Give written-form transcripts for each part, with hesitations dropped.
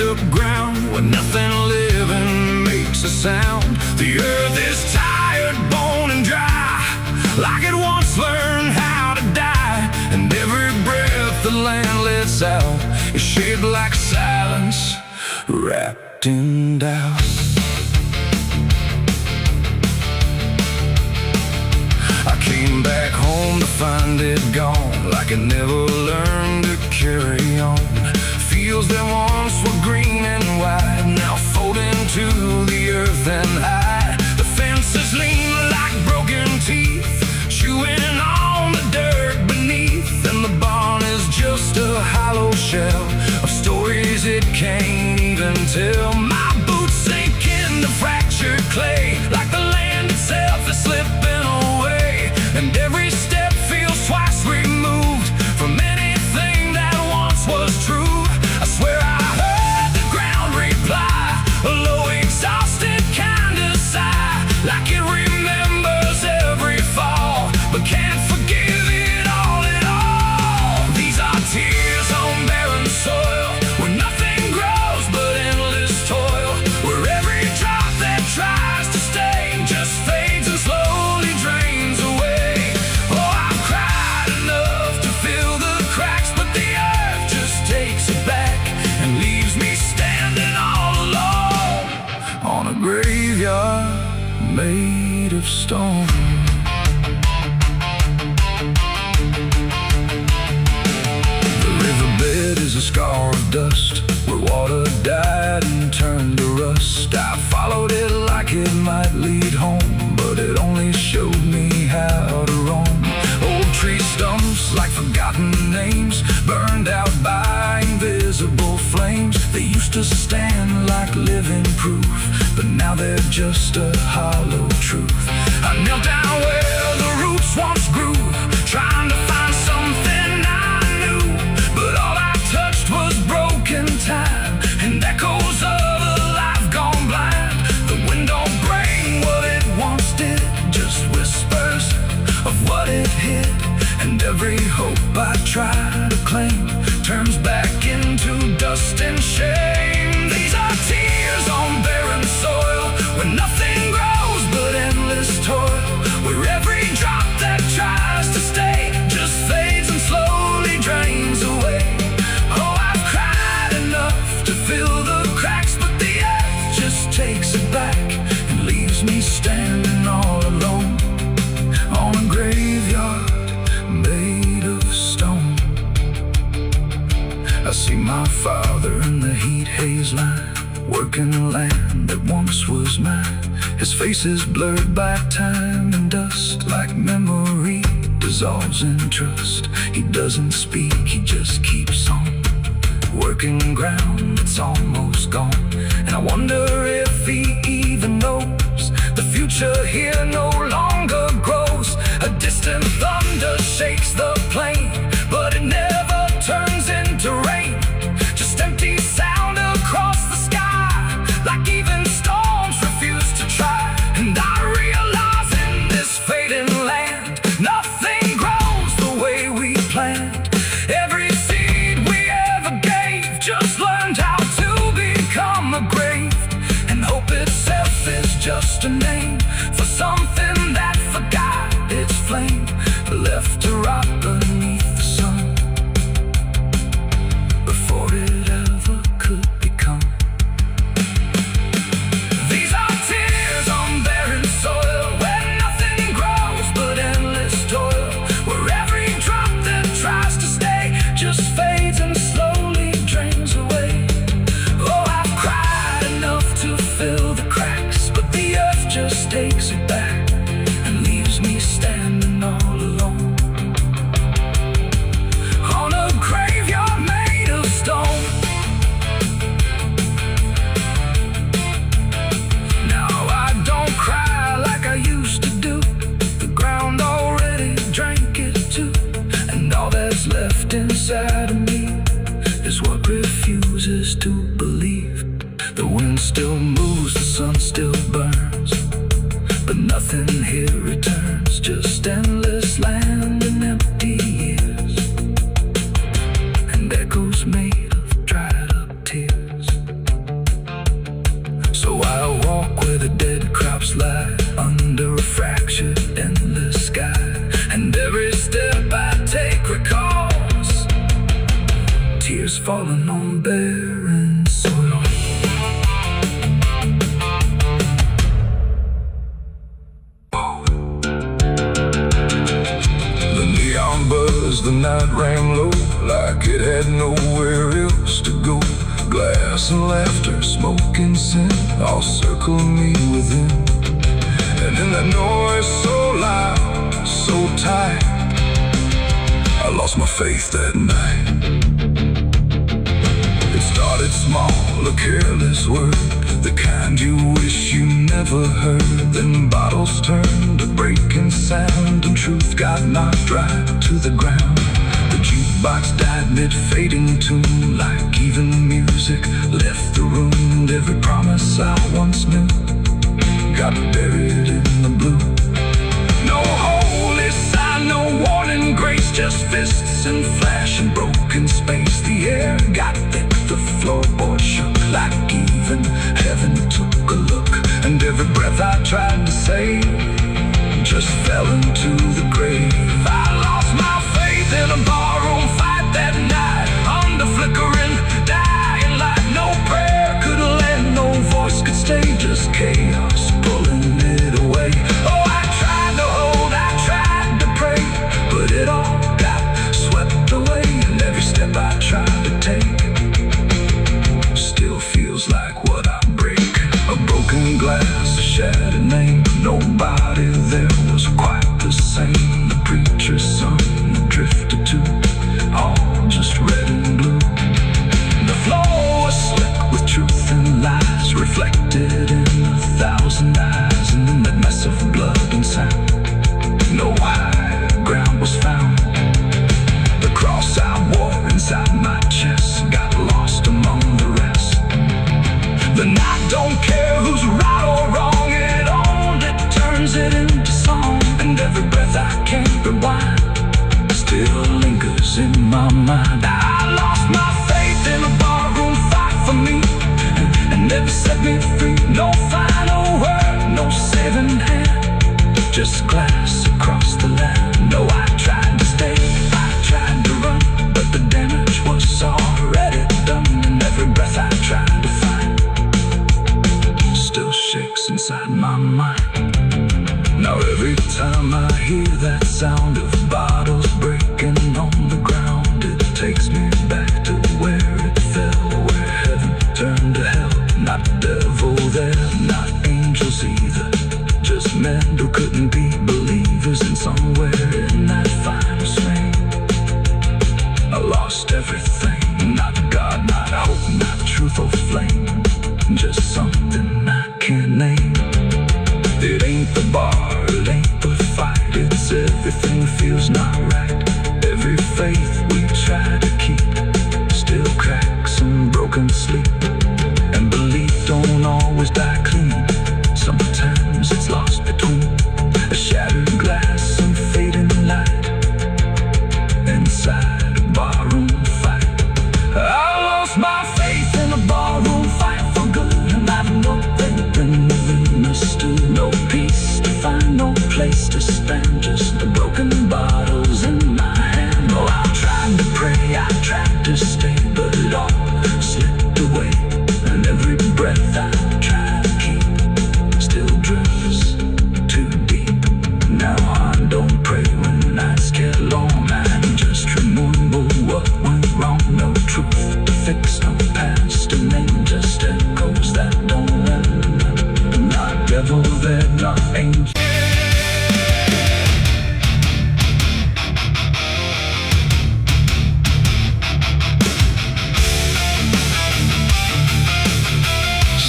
up ground where nothing living makes a sound. The earth is tired, bone and dry, like it once learned how to die. And every breath the land lets out is shaped like silence, wrapped in doubt. I came back home to find it gone, like it never learned to carry on. Fields that once were green and wide, now folding to the earth and hide. The fences lean like broken teeth, chewing on the dirt beneath. And the barn is just a hollow shell of stories it can't even tell. My boots sink into fractured clay, like the land itself is slipping away. And every step feels twice removed from anything that once was true. I swear I heard the ground reply, a low exhausted kind of sigh, like it remembers every fall, but can't forgive it all at all. These are tears on barren soil, where nothing grows but endless toil, where every drop that tries to stay just fades and slowly drains away. Oh, I've cried enough to fill the cracks, but the earth just takes it back and leaves me standing all alone on a graveyard made of stone. The riverbed is a scar of dust, where water died and turned to rust. I followed it like it might lead home, but it only showed me how to roam. Old tree stumps like forgotten names, burned out by invisible flames. They used to stand like living proof, but now they're just a hollow truth. I knelt down where the roots once grew, trying to find something I knew, but all I touched was broken time and echoes of a life gone blind. The wind don't bring what it once did, just whispers of what it hid. And every hope I try to claim turns back into dust and shame. These are tears on barren soil, where nothing grows but endless toil, where every drop that tries to stay just fades and slowly drains away. Oh, I've cried enough to fill the cracks, but the earth just takes it back and leaves me standing all alone on a graveyard made of stone. I see my father in the heat haze line, working the land that once was mine. His face is blurred by time and dust, like memory dissolves in trust. He doesn't speak, he just keeps on working ground that's almost gone. And I wonder if he even knows the future here no longer grows. A distant thunder shakes the plain, but it never turns into rain. Just empty sound across the sky, like even storms refuse to try. And I realize in this fading land, nothing grows the way we planned. Every seed we ever gave just learned how to become a grave. And hope itself is just a name for something that forgot its flame, left to rot beneath the sun before it ever could become. These are tears on barren soil, where nothing grows but endless toil, where every drop that tries to stay just fades and slowly drains away. Oh, I've cried enough to fill the cracks, but the earth just takes it back and leaves me standing all alone on a graveyard made of stone. Now I don't cry like I used to do, the ground already drank it too. And all that's left inside of me is what refuses to believe. The wind still moves, the sun still burns, but nothing here returns, just endless land and empty years, and echoes made of dried up tears. barren soil. The neon buzzed, the night rang low, like it had nowhere else to go. Glass and laughter, smoke and sin, all circled me within. And in that noise so loud, so tight, I lost my faith that night. It started small, a careless word, the kind you wish you never heard. Then bottles turned to breaking sound, and truth got knocked right to the ground. The jukebox died mid-fading tune, like even music left the room. And every promise I once knew got buried in the blue. No holy sign, no warning grace, just fists and flash and broken space. The air got thick, the floorboard shook, like even heaven took a look. And every breath I tried to save just fell into the grave. I lost my faith in a barroom fight that night, under flickering, dying light. No prayer could land, no voice could stay, just chaos pulling it away. Oh, I tried to hold, I tried to pray, but it all got swept away. And every step I tried to take still feels like what I break. A broken glass, a shattered name, nobody there was quite the same. The preacher's son drifted too, all just red and blue. The floor was slick with truth and lies, reflected in 1,000 eyes. And in that mess of blood and sound, no high ground was found. The cross I wore inside my chest got lost among the rest. The night don't care who's right or wrong, it only turns it into song. And every breath I can't rewind still lingers in my mind. I lost my faith in a barroom fight for me, and never set me free. No final word, no saving hand, just glass across the land. No, I tried to stay, I tried to run, but the damage was already done. And every breath I tried to find still shakes inside my mind. Now every time I hear that sound of bottles breaking on the ground, it takes me back to where it fell, where heaven turned to hell. Not devil there, not angels either, just men who couldn't be believers. And somewhere in that final strain, I lost everything. Not God, not hope, not truth or flame, just something I can't name. It ain't the bar, it ain't the fight, it's everything feels not right. Every faith we try to keep still cracks and broken sleep. And belief don't always die clean, sometimes it's lost between a shattered glass and fading light inside a barroom fight. I lost my faith in a barroom fight for good, and I've nothing been understood. No peace to find, no place to stand, just the broken bottles in my hand. Oh, I tried to pray, I tried to stay, but it all slipped away. And every breath I try to keep still drifts too deep. Now I don't pray when nights get long, I just remember what went wrong. No truth to fix, no past to name, just echoes that don't end. Not devil there, not angel.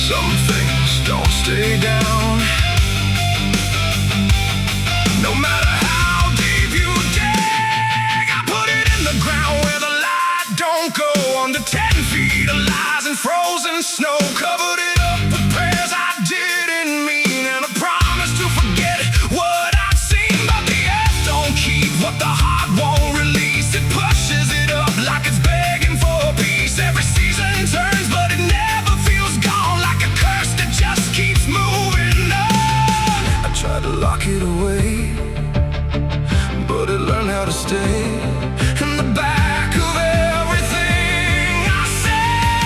Some things don't stay down, no matter how deep you dig. I put it in the ground where the light don't go. Under 10 feet of lies and frozen snow, covered it up with prayers I didn't mean, and a promise to forget what I'd seen. But the earth don't keep what the heart won't release. It pushes it up like it's begging for peace. Every season turns, but it never feels gone, like a curse that just keeps moving on. I tried to lock it away, but it learned how to stay in the back of everything I said.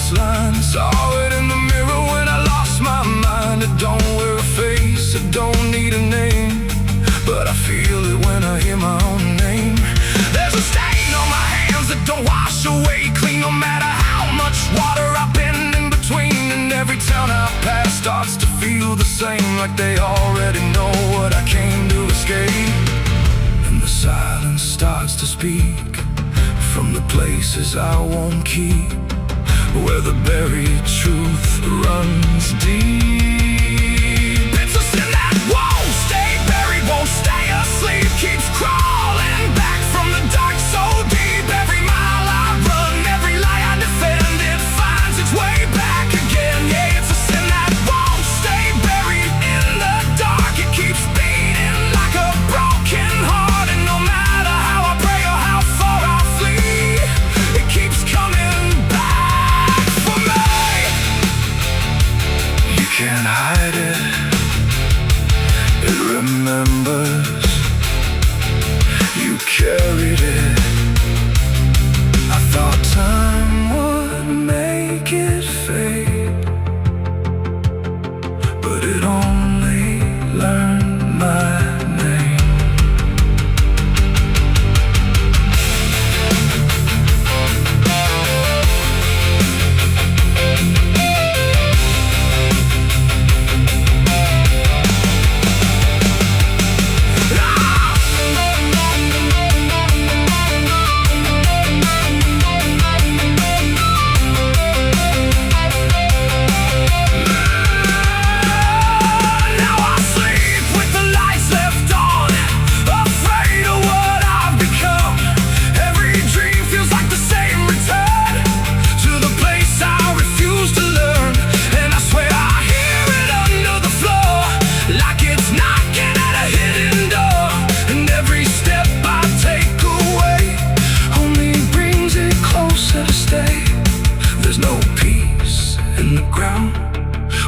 last line. Saw it in the mirror when I lost my mind. It don't wear a face, it don't need a name, but I feel it when I hear my own name. There's a stain on my hands that don't wash away clean, no matter how much water I've been in between. And every town I pass starts to feel the same, like they already know what I came to escape. And the silence starts to speak from the places I won't keep, where the buried truth runs deep. It's a sin that won't stay buried, won't stay asleep, keeps crawling back from the dark so deep. Every mile I run, every lie I defend, it finds its way back again. Yeah, it's a sin that won't stay buried in the dark. It keeps beating like a broken heart, and no matter how I pray or how far I flee, it keeps coming back for me. You can't hide it, it remembers. You carried it. I thought time would make it fade, but it only learned my name.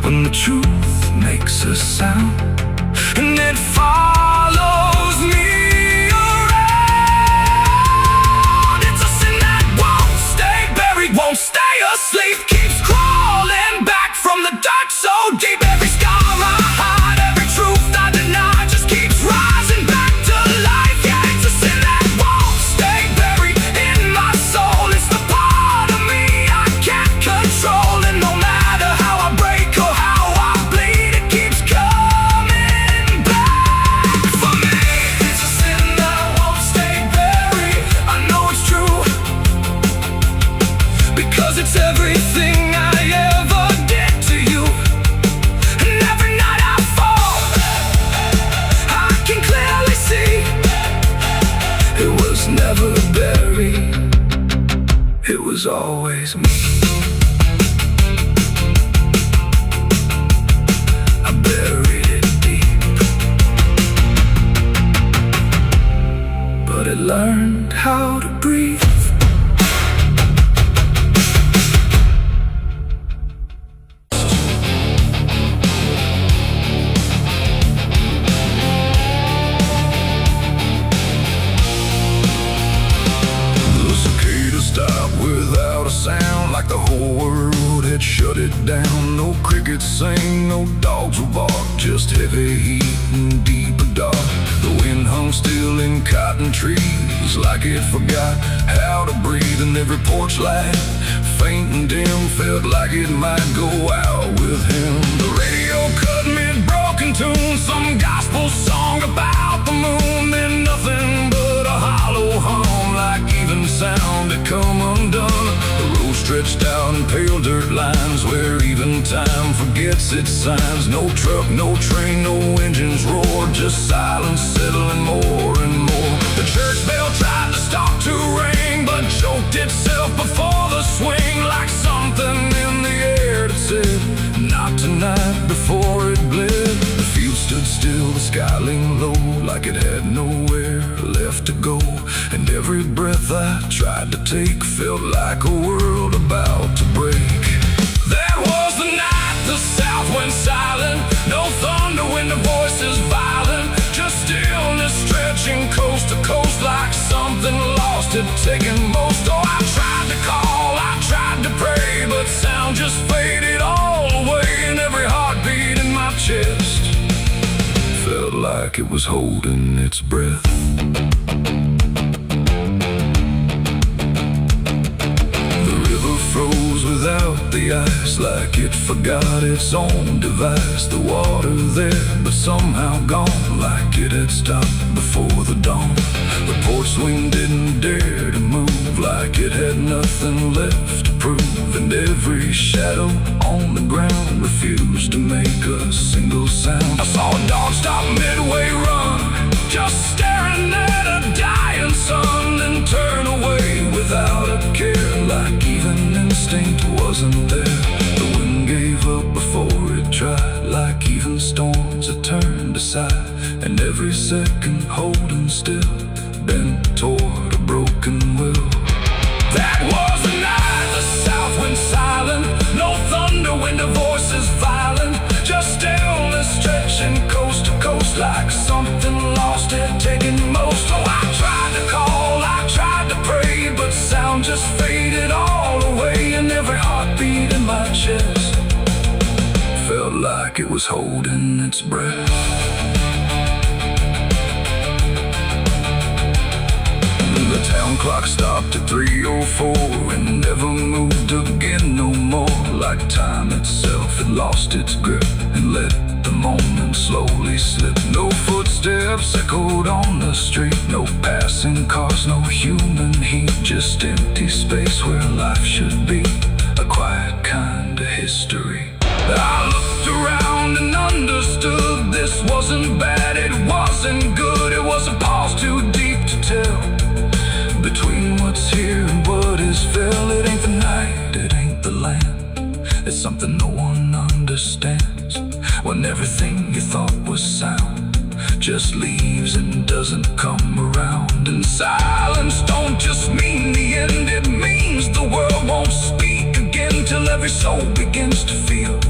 When the truth makes a sound, and it follows me around. It's a sin that won't stay buried, won't stay asleep, keeps crawling back from the dark so deep. Every scar I hide, every truth I deny, just keeps rising back to life. Yeah, it's a sin that won't stay buried in my soul. It's the part of me I can't control, and no matter how I break or how I bleed, it keeps coming back for me. It's a sin that won't stay buried. I know it's true, because it's everything I ever did to you. And every night I fall, I can clearly see it was never buried, it was always me. I buried it deep, but it learned how to breathe. The cicada stopped without a sound, like the whole world had shut it down. No crickets sing, no dogs will bark, just heavy heat and deeper dark. The wind hung still in cotton trees, like it forgot how to breathe. And every porch light, faint and dim, felt like it might go out with him. The radio cut mid-broken tune, some gospel song about the moon. Then nothing but a hollow hum, like even sound had come undone. The road stretched out in pale dirt lines, where even time forgets its signs. No truck, no train, no engines roar, just silence settling more and more. The church bell tried to stop to ring, but choked itself before the swing, like something in the air that said, not tonight, before it bled. The field stood still, the sky leaned low, like it had nowhere left to go. And every breath I tried to take felt like a world about to break. That was the night the south went silent, no thunder when the voices violent, just stillness stretching coast to coast, like something lost had taken most. Oh, I tried to call, I tried to pray, but sound sound just faded all away, and every heartbeat in my chest felt like it was holding its breath. The river froze without the ice, like it forgot its own device. The water there, but somehow gone, like it had stopped before the dawn. The porch swing didn't dare to move, like it had nothing left to prove. And every shadow on the ground refused to make a single sound. I saw a dog stop midway run, just staring at a dying sun, then turn away without a care, like even instinct wasn't there. The wind gave up before it tried, like even storms had turned aside. And every second holding still, bent toward a broken will. That was the night the south went silent. No thunder, wind of voices violent, just stillness stretching coast to coast, like something lost had taken most. Oh, I tried to call, I tried to pray, but sound just faded all away, and every heartbeat in my chest felt like it was holding its breath. The town clock stopped at 3:04 and never moved again no more, like time itself had lost its grip and let the moment slowly slip. No footsteps echoed on the street, no passing cars, no human heat, just empty space where life should be, a quiet kind of history. I looked around and understood this wasn't bad, it wasn't good, it was a pause too deep to tell. Between what's here and what is fell, it ain't the night, it ain't the land. It's something no one understands, when everything you thought was sound just leaves and doesn't come around. And silence don't just mean the end, it means the world won't speak again, till every soul begins to feel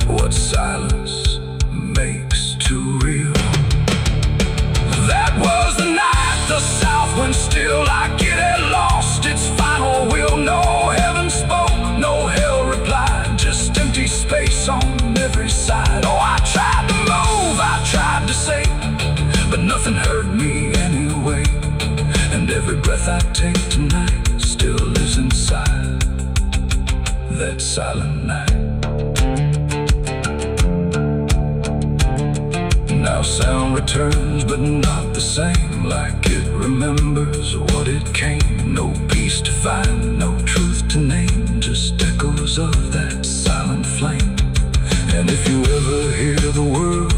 what silence makes too real. That was the night the south went still, like it had lost its final will. No heaven spoke, no hell replied, just empty space on every side. Oh, I tried to move, I tried to say, but nothing heard me anyway. And every breath I take tonight still lives inside that silent night. Now sound returns, but not the same, like it remembers what it came. No peace to find, no truth to name, just echoes of that silent flame. And if you ever hear the word,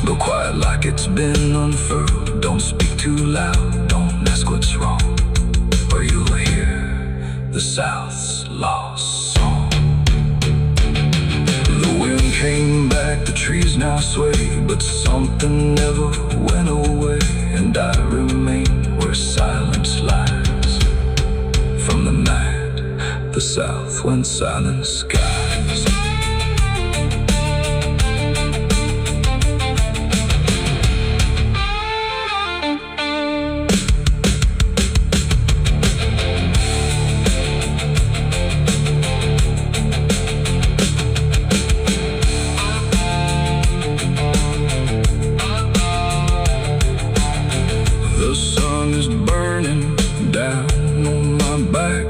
go quiet like it's been unfurled. Don't speak too loud, don't ask what's wrong, or you'll hear the South's lost song. The wind came back, the trees now sway, but something never went away. And I remain where silence lies, from the night the South went silent skies. The sun is burning down on my back.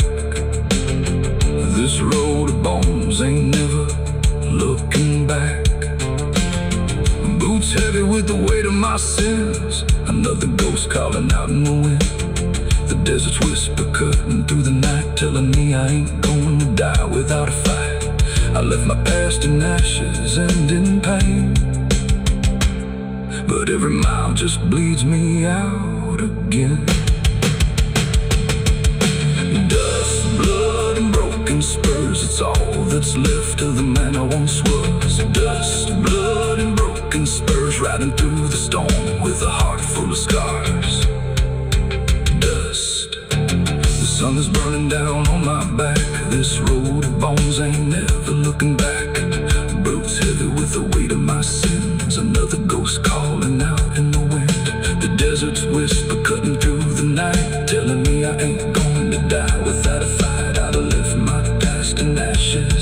This road of bones ain't never looking back. Boots heavy with the weight of my sins, another ghost calling out in the wind. The desert's whisper cutting through the night, telling me I ain't going to die without a fight. I left my past in ashes and in pain, but every mile just bleeds me out again. Dust, blood, and broken spurs, it's all that's left of the man I once was. Dust, blood, and broken spurs, riding through the storm with a heart full of scars. Dust, the sun is burning down on my back. This road of bones ain't never looking back. Boots heavy with the weight of my sins, another ghost calling out in the wind. The desert's whisper cutting through the night, telling me I ain't going to die without a fight. I'd have left my past in ashes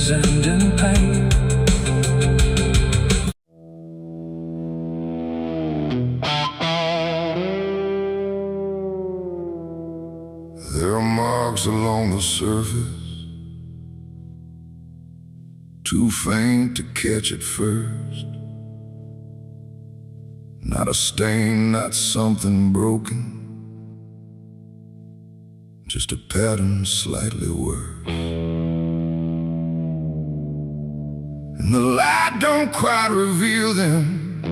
There are marks along the surface, too faint to catch at first. Not a stain, not something broken, just a pattern slightly worse. And the light don't quite reveal them,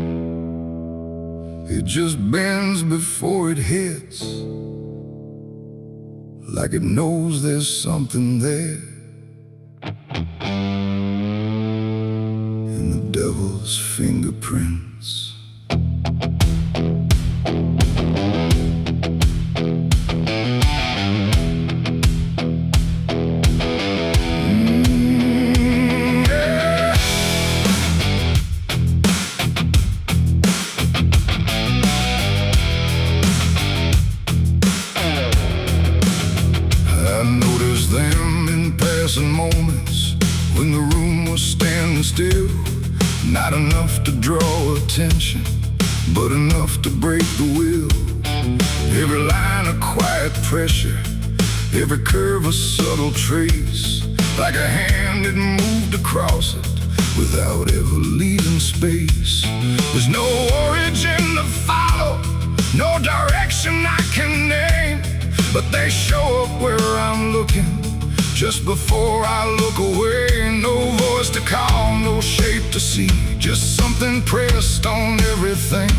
it just bends before it hits, like it knows there's something there. And the devil's fingerprints. Moments when the room was standing still, not enough to draw attention, but enough to break the will. Every line a quiet pressure, every curve a subtle trace, like a hand that moved across it without ever leaving space. There's no origin to follow, no direction I can name, but they show up where I'm looking just before I look away. No voice to call, no shape to see, just something pressed on everything.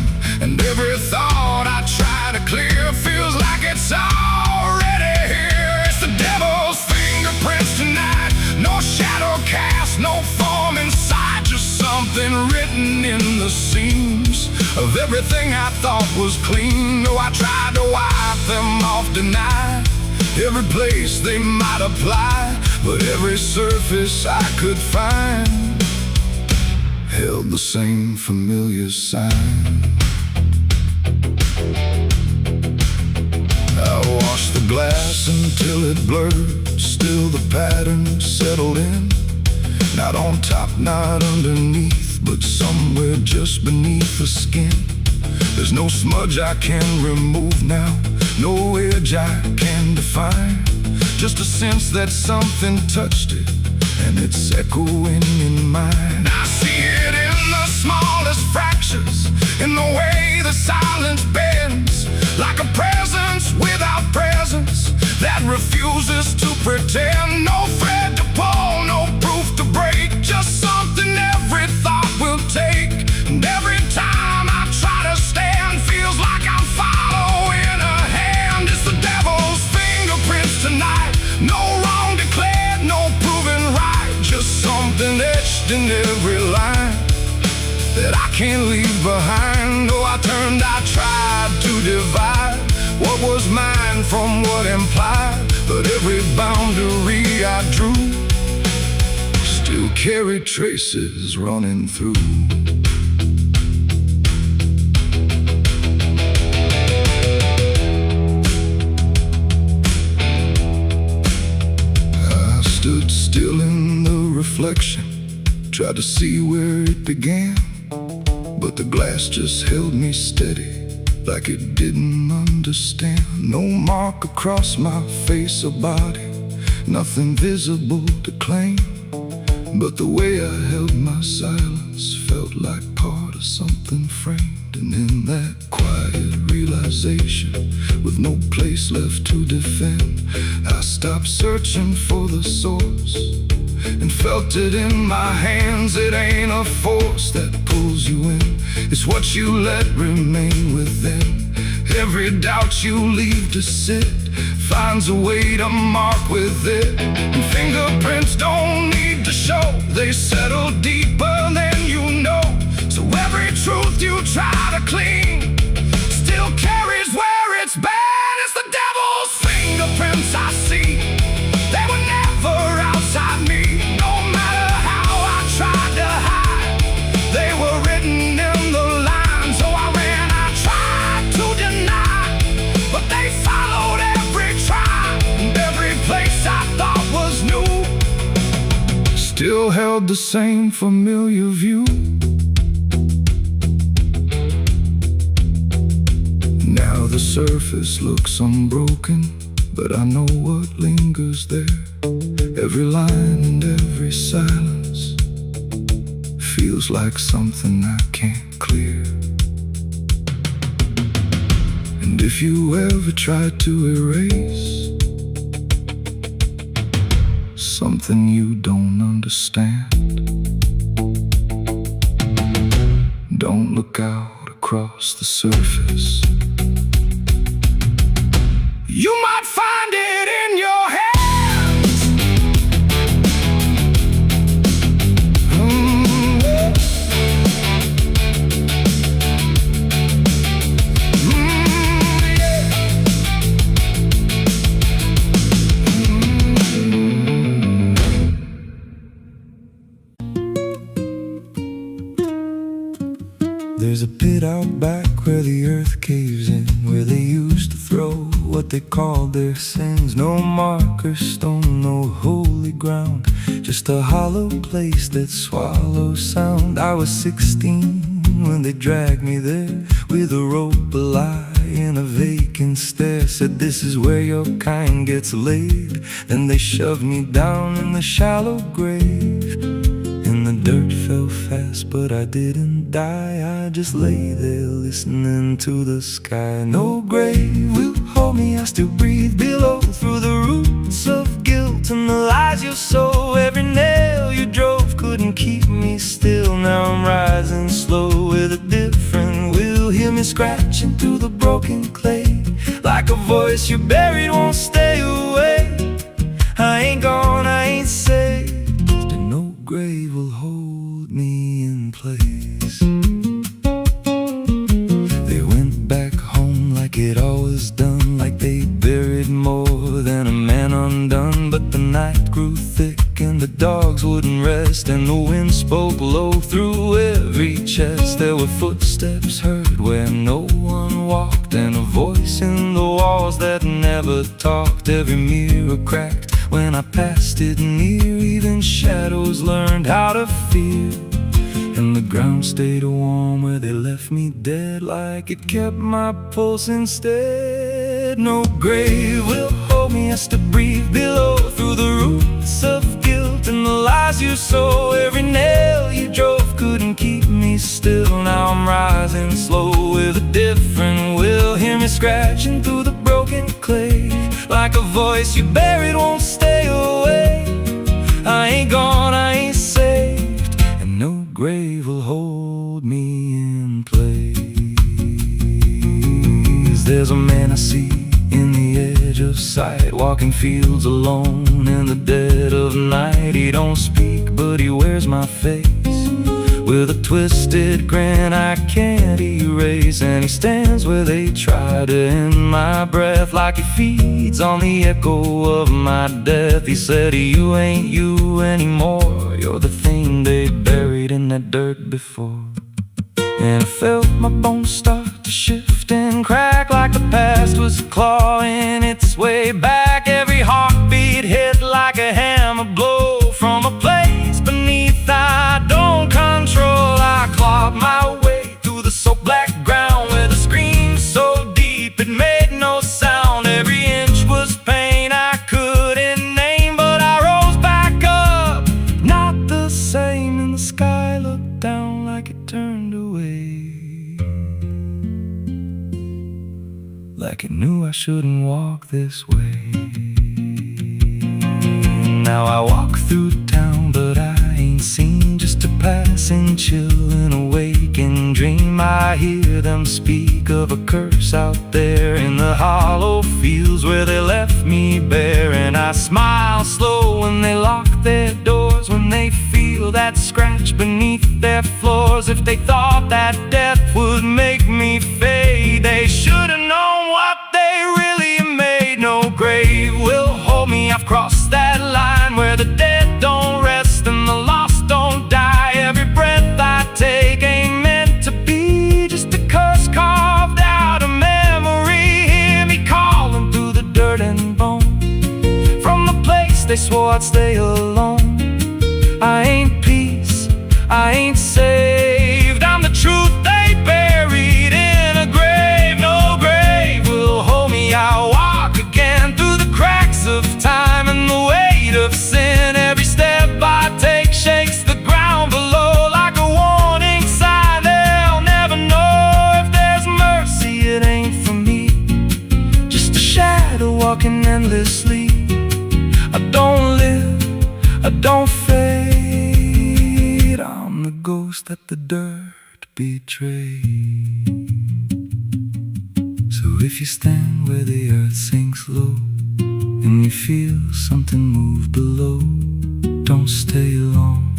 And every thought I try to clear feels like it's already here. It's the devil's fingerprints tonight, no shadow cast, no form inside, just something written in the seams of everything I thought was clean. No, I tried to wipe them off, deny every place they might apply, but every surface I could find held the same familiar sign. I washed the glass until it blurred, still the pattern settled in. Not on top, not underneath, but somewhere just beneath the skin. There's no smudge I can remove now, no edge I can define, just a sense that something touched it, and it's echoing in mine. I see it in the smallest fractures, in the way the silence bends, like a presence without presence that refuses to pretend. No thread to pull, no proof to break, just something every thought will take. And every time I try to stand, feels like I'm following a hand. It's the devil's fingerprints tonight, no wrong declared, no proven right, just something etched in every line that I can't leave behind. Oh, I tried to divide what was mine from what implied, but every boundary I drew still carried traces running through. Stood still in the reflection, tried to see where it began, but the glass just held me steady, like it didn't understand. No mark across my face or body, nothing visible to claim, but the way I held my silence felt like part of something framed. And in that quiet realization, with no place left to defend, I stopped searching for the source and felt it in my hands. It ain't a force that pulls you in, it's what you let remain within. Every doubt you leave to sit finds a way to mark with it. And fingerprints don't need to show, they settle deeper than you know. So every truth you try to clean still carries where it's been. It's the devil's fingerprints I see, they were never outside me. No matter how I tried to hide, they were written in the lines. So I ran, I tried to deny, but they followed every try, and every place I thought was new still held the same familiar view. Now the surface looks unbroken, but I know what lingers there. Every line and every silence feels like something I can't clear. And if you ever try to erase something you don't understand, don't look out across the surface. You might find it in your hands. There's a pit out back where the earth caves in, where they used to throw what they called their sins. No marker stone, no holy ground, just a hollow place that swallows sound. I was 16 when they dragged me there, with a rope, a lie, and a vacant stare. Said this is where your kind gets laid. Then they shoved me down in the shallow grave. And the dirt fell fast, but I didn't die. I just lay there listening to the sky. No grave will hold me, I still breathe below, through the roots of guilt and the lies you sow. Every nail you drove couldn't keep me still. Now I'm rising slow with a different will. Hear me scratching through the broken clay, like a voice you buried won't stay away. I ain't gone, I ain't saved, and no grave will hold me in place. They went back home like it always done, like they buried more than a man undone. But the night grew thick and the dogs wouldn't rest, and the wind spoke low through every chest. There were footsteps heard where no one walked, and a voice in the walls that never talked. Every mirror cracked when I passed it near, even shadows learned how to fear. And the ground stayed warm where they left me dead, like it kept my pulse instead. No grave will hold me, I still breathe below, through the roots of guilt and the lies you sow. Every nail you drove couldn't keep me still. Now I'm rising slow with a different will. Hear me scratching through the broken clay, like a voice you buried won't stay away. I ain't gone, I ain't saved, and no grave will hold me in place. There's a man I see in the edge of sight, walking fields alone in the dead of night. He don't speak, but he wears my face with a twisted grin I can't erase. And he stands where they try to end my breath, like he feeds on the echo of my death. He said, you ain't you anymore, you're the thing they buried in that dirt before. And I felt my bones start to shift and crack, like the past was clawing its way back. Every heartbeat hit like a hammer blow from a place beneath I don't control. I clawed my way through the soaked black ground, with a scream so deep it made no sound. Every inch was pain I couldn't name, but I rose back up, not the same. And the sky looked down like it turned away, like it knew I shouldn't walk this way. Now I walk through town, but I ain't seen, just a passing chill and a waking dream. I hear them speak of a curse out there in the hollow fields where they left me bare. And I smile slow when they lock their doors, when they feel that scratch beneath their floors. If they thought that death would make me fade, they should've known what they really made. No grave will hold me, I've crossed that line where the dead don't rest and the lost don't die. Every breath I take ain't meant to be, just a curse carved out of memory. Hear me calling through the dirt and bone, from the place they swore I'd stay alone. I ain't peace, I ain't saved, I'm the truth they buried in a grave. No grave will hold me, I'll walk again through the living endlessly. I don't live, I don't fade. I'm the ghost that the dirt betrayed. So if you stand where the earth sinks low and you feel something move below, don't stay long,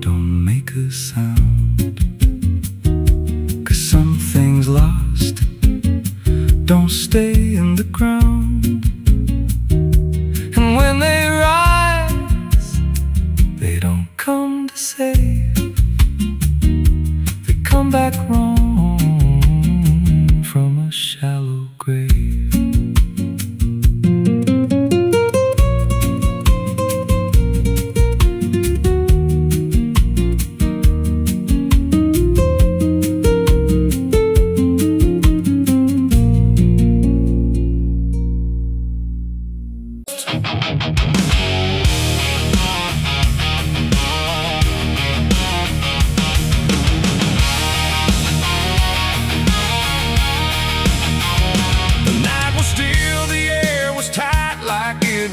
don't make a sound, 'cause some things lost don't stay in the ground. And when they rise, they don't come to save, they come back wrong from a shallow grave.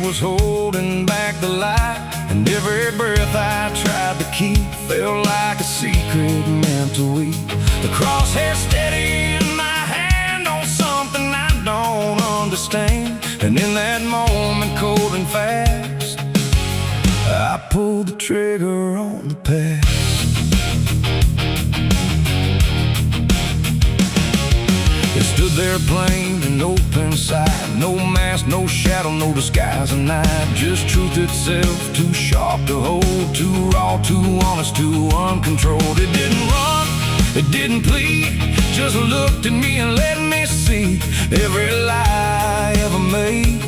Was holding back the light, and every breath I tried to keep felt like a secret meant to weep. The crosshair steady in my hand on something I don't understand, and in that moment, cold and fast, I pulled the trigger on the past. It stood there plain and open sight, no mask, no shadow, no disguise at night. Just truth itself, too sharp to hold, too raw, too honest, too uncontrolled. It didn't run, it didn't plead, just looked at me and let me see every lie I ever made,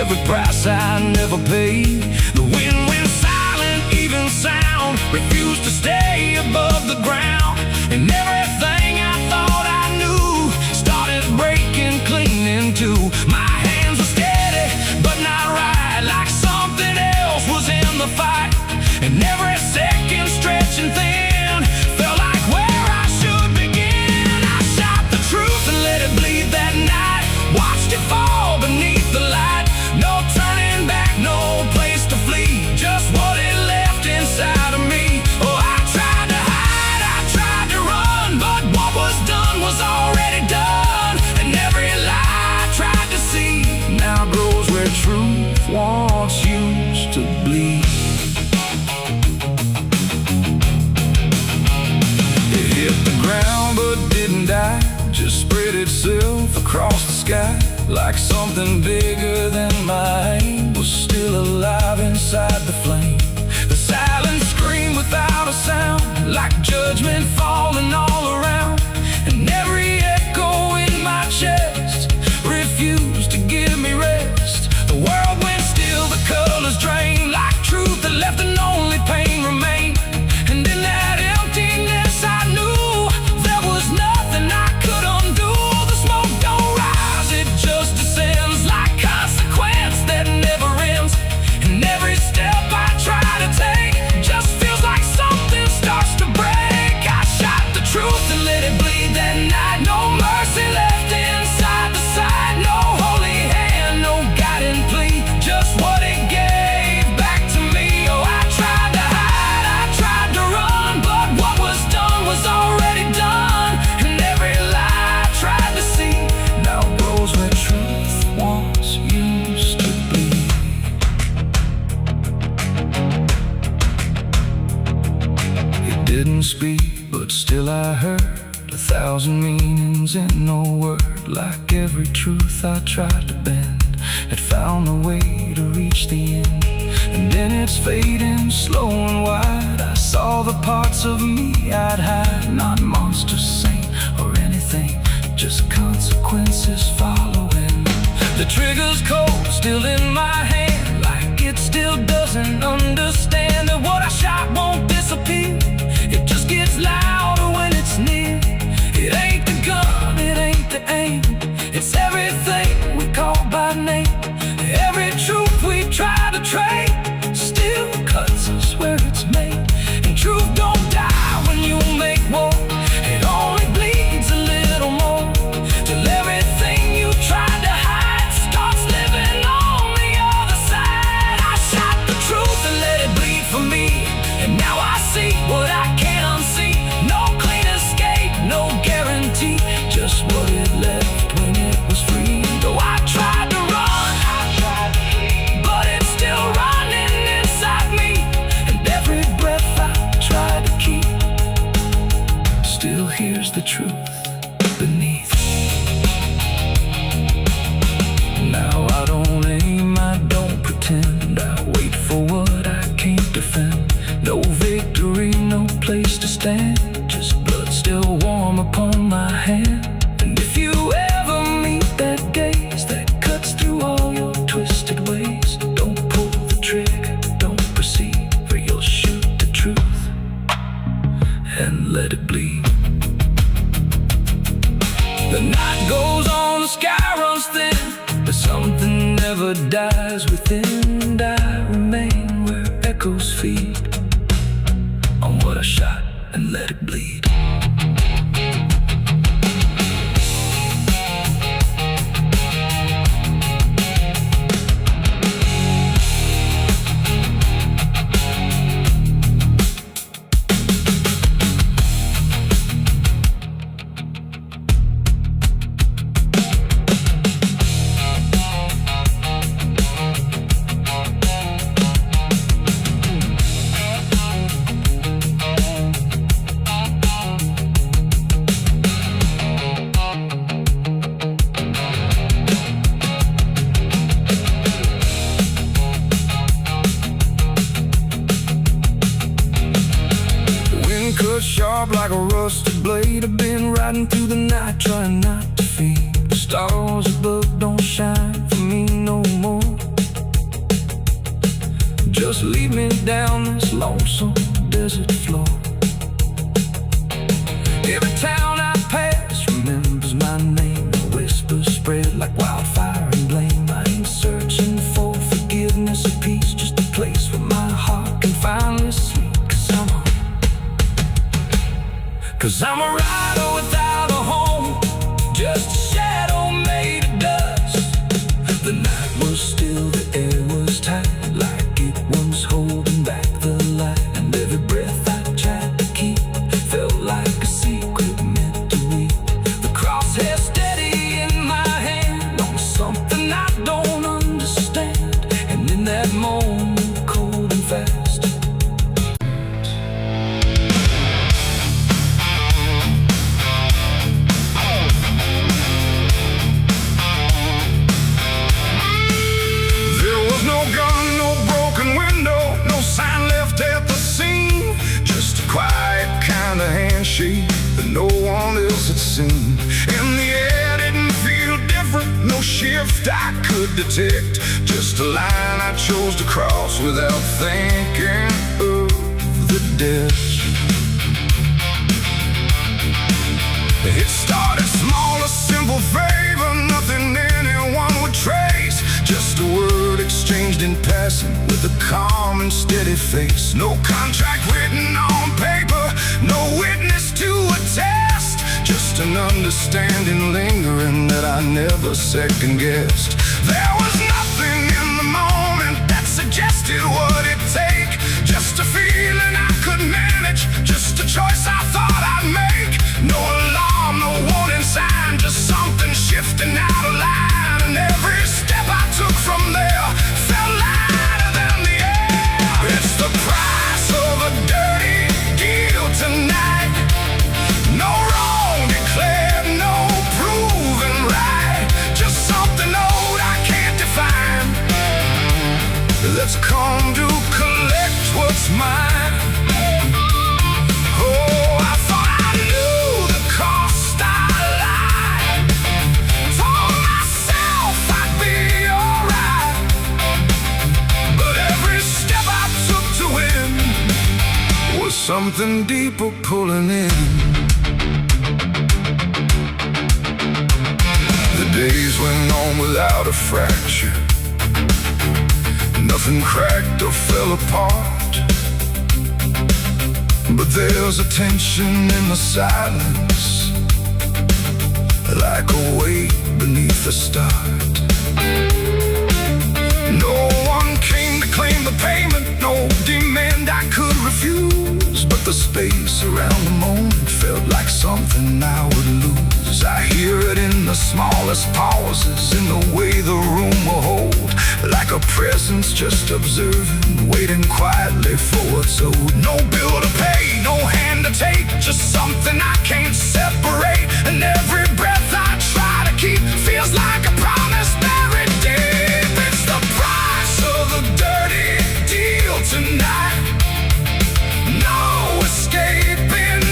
every price I never paid. The wind went silent, even sound refused to stay above the ground, and everything I thought I knew started breaking clean in two. My hands were steady, but not right, like something else was in the fight. And every second stretching thin felt like where I should begin. I shot the truth and let it bleed that night, watched it fall beneath the light. No turning back, no place to flee, just what it left inside of me. Oh, I tried to hide, I tried to run, but what was done was already done. And every lie I tried to see now grows where truth once used to bleed. It hit the ground but didn't die, just spread itself across the sky, like something bigger than my aim was still alive inside the flame. The silent scream without a sound, like judgment falling all around, and every echo in my chest refused to give me rest. The world went still, the colors drained, like truth that left and only pain remained. And in that emptiness I knew there was nothing I could undo. The smoke don't rise, it just descends, like consequence that never ends. And every step I try to take just feels like something starts to break. I shot the truth and let it bleed that night, no mercy left inside the side, no holy hand, no guiding plea, just what it gave back to me. Oh, I tried to hide, I tried to run, but what was done was already done. And every lie I tried to see now grows where truth once used to bleed. It didn't speak, but still I heard 1,000 meanings in no word, like every truth I tried to bend had found a way to reach the end. And then it's fading slow and wide, I saw the parts of me I'd hide, not monster, saint, or anything, just consequences following. The trigger's cold, still in my hand, like it still doesn't understand that what I shot won't disappear, it just gets louder when it's near. It ain't the gun, it ain't the aim, it's everything we call by name. Every truth we try to trade still cuts us where it's made. And truth don't die when you make war, it only bleeds a little more, till everything you tried to hide understand, just blood still warm upon my hand. And if you ever meet that gaze that cuts through all your twisted ways, don't pull the trigger, don't proceed, for you'll shoot the truth and let it bleed. The night goes on, the sky runs thin, but something never dies within. And I remain where echoes feed on what I shot and let it bleed. Cut sharp like a rusted blade. I've been riding through the night trying not to fade. The stars above don't shine for me no more. Just lead me down this lonesome desert floor. Every town I pass remembers my name. The whispers spread like wildfire and blame. I ain't searching for forgiveness or peace, just a place where my heart can finally sleep. Cause I'm a rider without a home, just a shadow made of dust. The night was still, the air was tight, like it was holding back the light. And every breath I tried to keep felt like a secret meant to weep. The crosshair steady in my hand on something I don't understand. And in that moment, cold and fast, that no one else had seen. And the air didn't feel different, no shift I could detect, just a line I chose to cross without thinking of the death. It started small, a simple favor, nothing anyone would trace, just a word exchanged in passing with a calm and steady face. No contract written on paper, no witness to attest, just an understanding lingering that I never second-guessed. There was nothing in the moment that suggested what it'd take, just a feeling I could manage, just a choice I thought I'd make. No alarm, no warning sign, just something shifting out of line. And every step I took from there felt lighter than the air. It's the price of a dirty deal tonight. No wrong declared, no proven right, just something old I can't define. Let's come to collect what's mine. Oh, I thought I knew the cost I lied. Told myself I'd be alright, but every step I took to win was something deeper pulling in. The days went on without a fracture, nothing cracked or fell apart, but there's a tension in the silence, like a weight beneath the start. No one came to claim the payment, no demand I could refuse, but the space around the moment felt like something I would lose. I hear it in the smallest pauses, in the way the room will hold, like a presence just observing, waiting quietly for what's owed. No bill to pay, no hand to take, just something I can't separate. And every breath I try to keep feels like a promise buried deep. It's the price of a dirty deal tonight. No escaping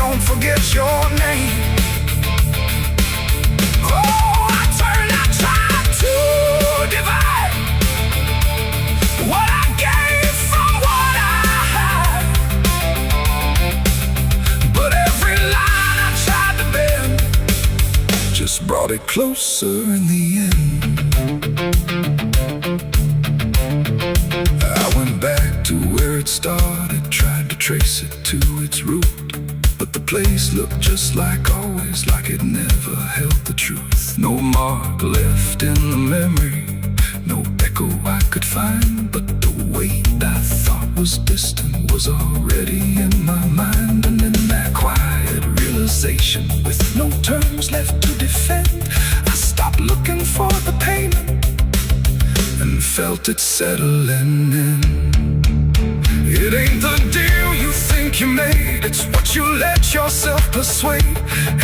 don't forget your name. Oh, I tried to divide what I gave from what I had, but every line I tried to bend just brought it closer in the end. I went back to where it started, tried to trace it to its root, but the place looked just like always, like it never held the truth. No mark left in the memory, no echo I could find, but the weight I thought was distant was already in my mind. And in that quiet realization, with no terms left to defend, I stopped looking for the payment and felt it settling in. It ain't the deal you think you made, it's what you let yourself persuade.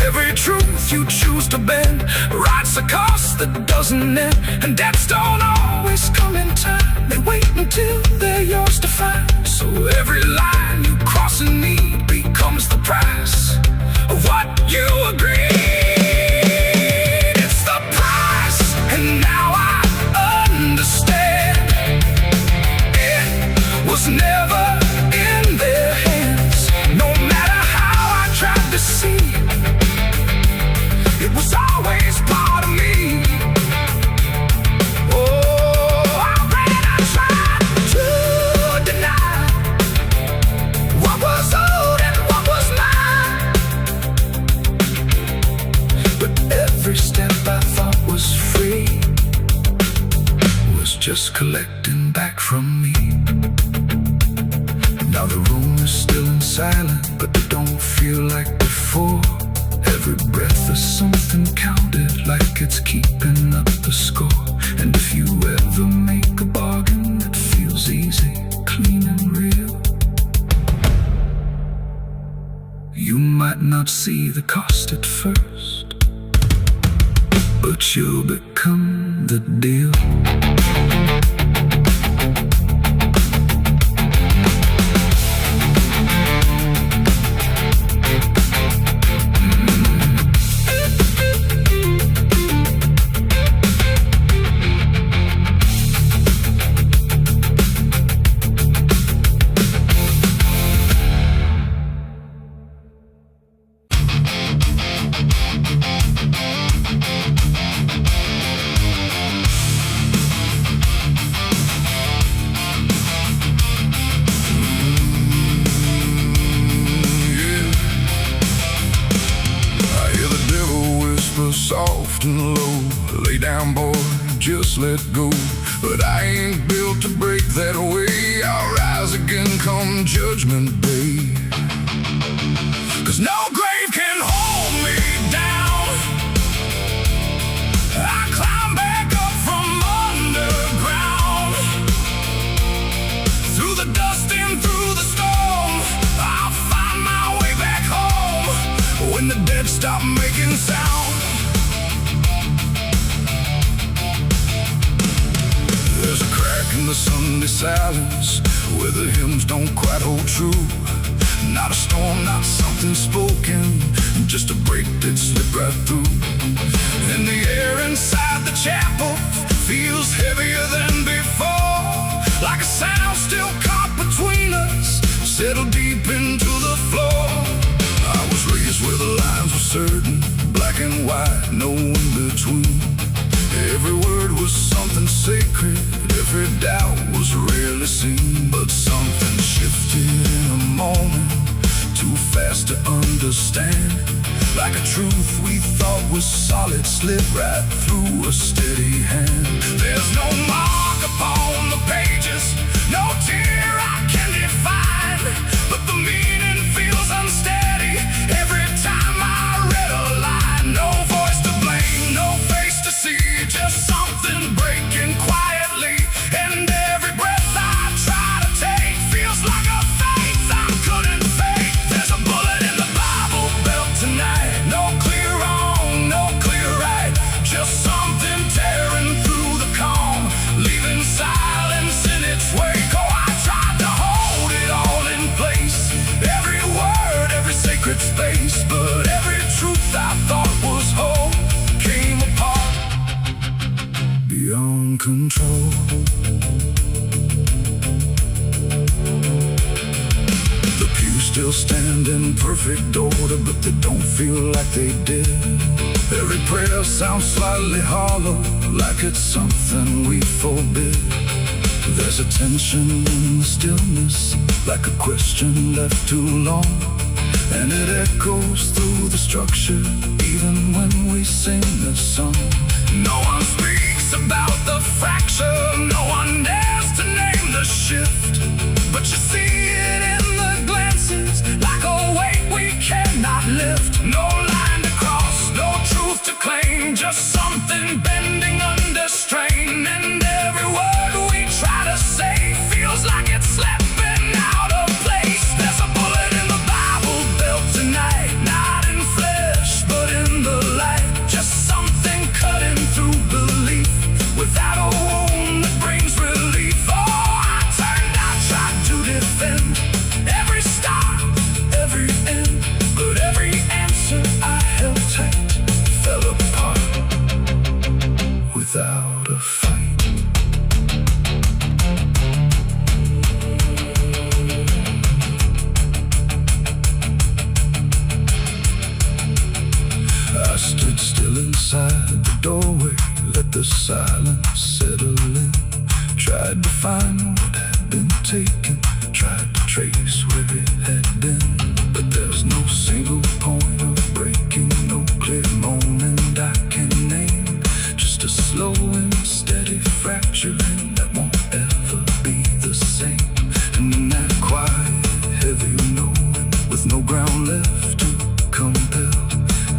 Every truth you choose to bend writes a cost that doesn't end, and debts don't always come in time. They wait until they're yours to find. So every line you cross in need becomes the price of what you agreed. It's the price, and now I understand. It was never in their hands. No matter how I tried to see, it was always part of me. Oh, I tried to deny what was old and what was mine, but every step I thought was free was just collecting back from me. Now the room is still in silence, but it don't feel like before. Every breath is something counted, like it's keeping up the score. And if you ever make a bargain that feels easy, clean and real, you might not see the cost at first, but you'll become the deal. Soft and low, lay down boy, just let go. But I ain't built to break that way. I'll rise again come judgment day. 'Cause no grave can hold me down. I climb back up from underground, through the dust and through the storm. I'll find my way back home when the dead stop making sound. There's a crack in the Sunday silence where the hymns don't quite hold true. Not a storm, not something spoken, just a break that slipped right through. And the air inside the chapel feels heavier than before, like a sound still caught between us, settled deep into the floor. I was raised where the lines were certain, black and white, no in between. Every word was something sacred, every doubt was rarely seen. But something shifted in a moment, too fast to understand. Like a truth we thought was solid slipped right through a steady hand. There's no mark upon the pages, no tear I can define, but the meaning feels unsteady every time I read a line. No voice to blame, no face to see, just something breaking quietly. And every breath I try to take feels like a faith I couldn't fake. There's a bullet in the Bible belt tonight, no clear wrong, no clear right, just something tearing through the calm, leaving silence in its wake. Oh, I tried to hold it all in place, peace, but every truth I thought was whole came apart beyond control. The pews still stand in perfect order, but they don't feel like they did. Every prayer sounds slightly hollow, like it's something we forbid. There's a tension in the stillness, like a question left too long, and it echoes through the structure, even when we sing the song. No one speaks about the fracture, no one dares to name the shift, but you see it in the glances, like a weight we cannot lift. No line to cross, no truth to claim, just something bending under strain. And every word we try to say feels like it's slipping out of place. There's a bullet in the Bible belt tonight, not in flesh, but in the light. Just something cutting through belief, without a wound that brings relief. Oh, I turned, I tried to defend every start, every end, but every answer I held tight fell apart without a fight. I stood still inside the doorway, let the silence settle in. Tried to find what had been taken, tried to trace where it had been, but there's no single point of breaking, no clear moment I can name. Just a slow and steady fracturing that won't ever be the same. And in that quiet, heavy knowing, with no ground left to compel,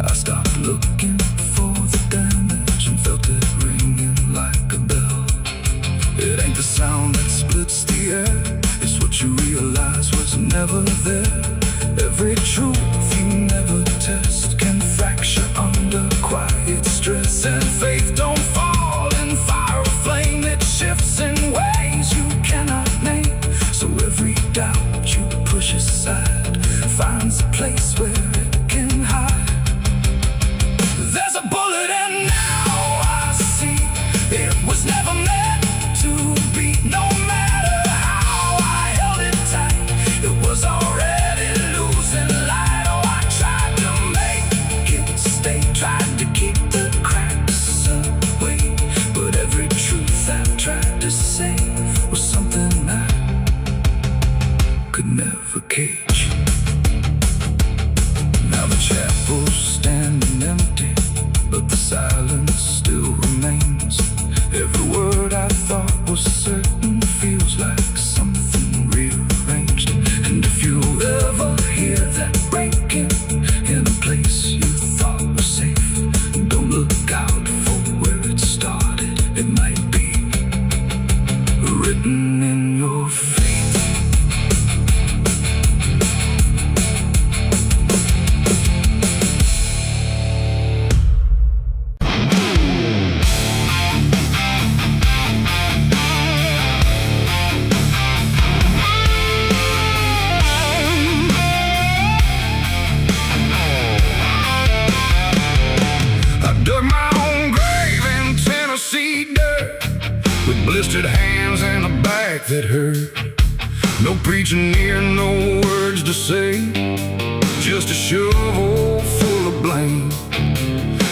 I stopped looking for the damage and felt it ringing like a bell. It ain't the sound that splits the air, it's what you realize was never there. Every truth you never test can fracture under quiet stress. And faith don't fall in fire or flame, it shifts in ways you cannot name. So every doubt you push aside finds a place where it can hide. There's a bullet and now I see it was never meant to be. No matter how I held it tight, it was already losing light. Oh, I tried to make it stay, tried to keep the cracks away, but every truth I tried to say was something I could never cage. Now the chapel's standing empty, but the silence still remains. Every word I thought was certain feels like something rearranged. And if you ever hear that breaking in a place you thought was safe, don't look out for where it started. It might be written in your fate. Dug my own grave in Tennessee dirt, with blistered hands and a back that hurt. No preaching near, no words to say, just a shovel full of blame.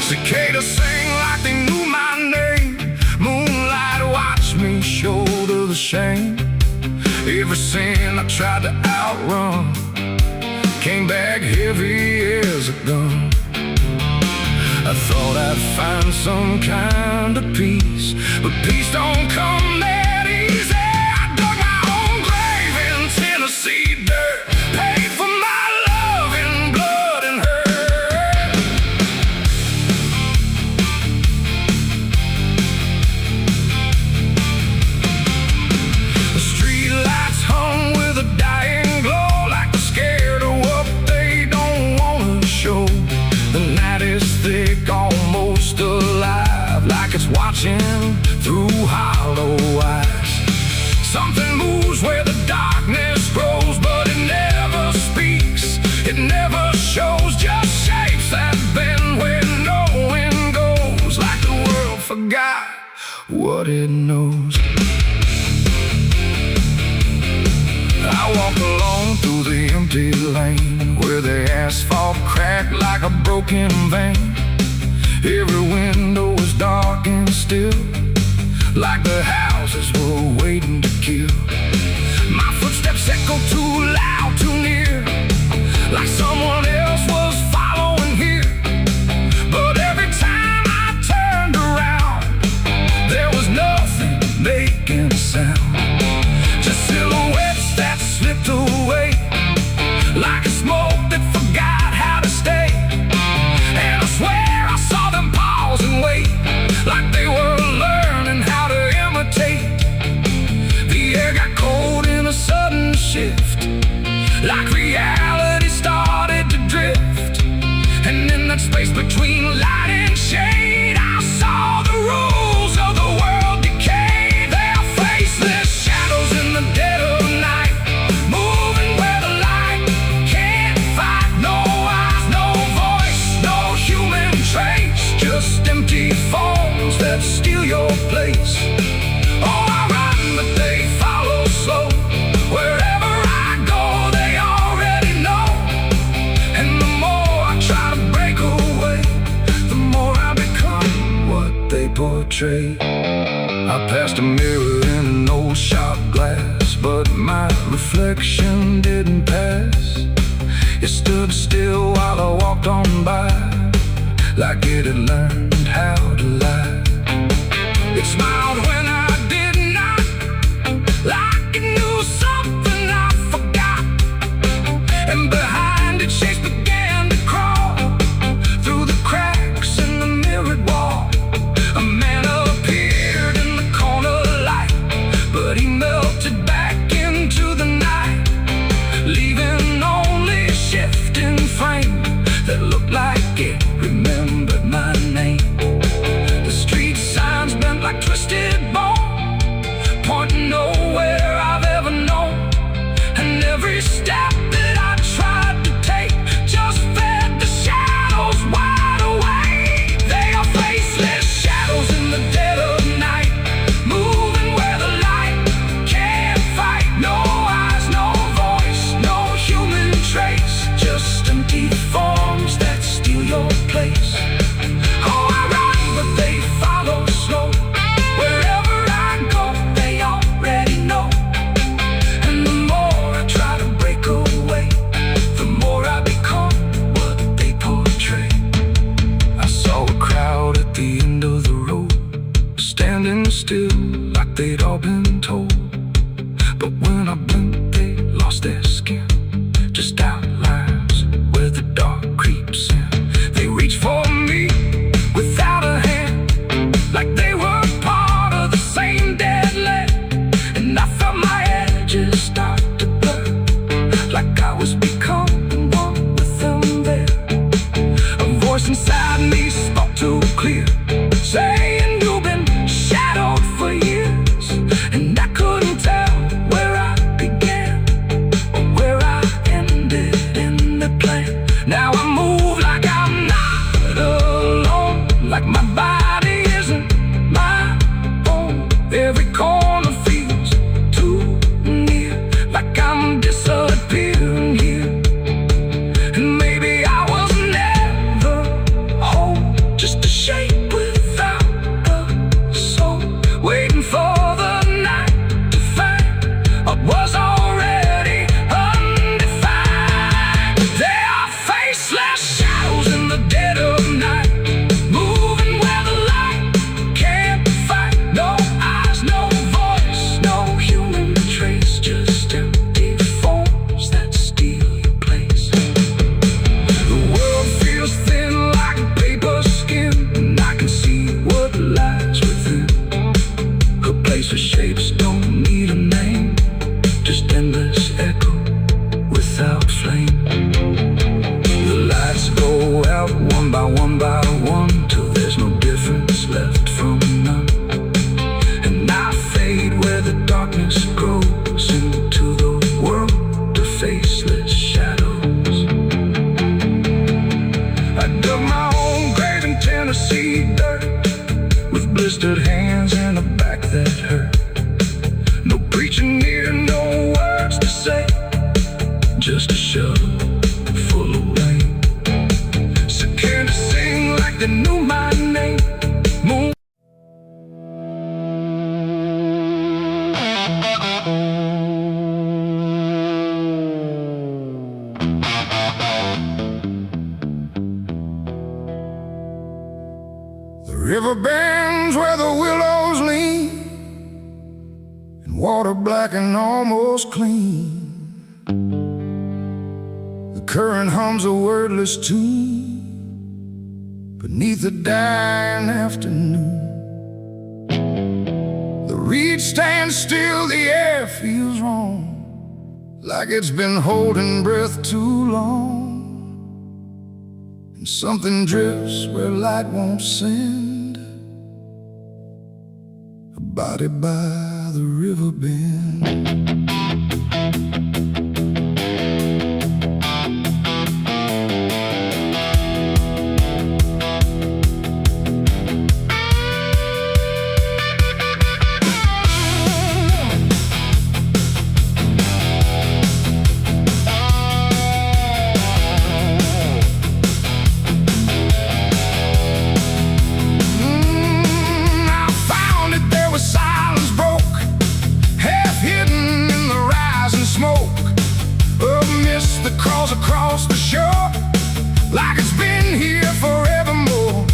Cicadas sang like they knew my name. Moonlight watched me shoulder the shame. Every sin I tried to outrun came back heavy as a gun. I thought I'd find some kind of peace, but peace don't come that easy. I dug my own grave in Tennessee dirt, paid for my love in blood and hurt. The street lights hung with a dying glow, like they're scared of what they don't wanna show. The night is thick, almost alive, like it's watching through hollow eyes. what it knows. I walk alone through the empty lane where the asphalt cracked like a broken vein. Every window was dark and still, like the houses were waiting to kill. My footsteps echo too loud, too near, like someone else was following here. But every time I turned around, there was nothing making a sound. Just silhouettes that slipped away, like a smoke that forgot how to stay. And I swear I saw them pause and wait, like they were learning how to imitate. The air got cold in a sudden shift, like reality started to drift. And in that space between light and shade, I saw the rules of the world decay. They are faceless shadows in the dead of night, moving where the light can't fight. No eyes, no voice, no human trace, just empty forms that steal your place. Oh, I run, but they follow slow. Wherever I go, they already know. And the more I try to break away, the more I become what they portray. I passed a mirror in an old shop glass, but my reflection didn't pass. It stood still while I walked on by, like it had learned how to lie. It smiled when I did not, like it knew something I forgot. And behind its shapes began to crawl through the cracks in the mirrored wall. A man appeared in the corner light, but he melted back into the night, leaving only a shifting frame that looked like it remembered my name. The street signs bent like twisted bone, pointing nowhere I've ever known. And every step that I tried to take just fed the shadows wide awake. They are faceless shadows in the dead of night, moving where the light can't fight. No eyes, no voice, no human trace, just empty forms that steal your place. Oh, I run, but they follow slow. Wherever I go, they already know. And the more I try to break away, the more I become what they portray. I saw a crowd at the end of the road, standing still like they'd all been told. But when I blinked, they lost their skin, just outlines where the dark creeps in. They reach for me without a hand, like they were part of the same dead land. And I felt my edges start to blur, like I was becoming one with them there. A voice inside me spoke too clear, saying you've been shadowed for years. And I couldn't tell where I began or where I ended in the plan. Now I move like I'm not alone, like my body isn't my own. Every corner feels too near, like I'm disappearing here. And maybe I was never whole, just a shape without a soul, waiting for the night to find what was already undefined. They are faceless shadows in the dead of night, moving where the light can't fight. No eyes, no voice, no human trace, just empty forms that steal your place. The world feels thin like paper skin, and I can see what lies within. A place where shapes don't need a name, just endless echo without flame. The lights go out one by one by one, till there's no difference left from none. And I fade where the darkness grows into the world of faceless shadows. I dug my own grave in Tennessee dirt, with blistered hands and a they knew my name. Moon. The river bends where the willows lean, and water black and almost clean. The current hums a wordless tune beneath the dying afternoon. The reed stands still, the air feels wrong, like it's been holding breath too long. And something drifts where light won't send, a body by the river bend. Across the shore, like it's been here forevermore.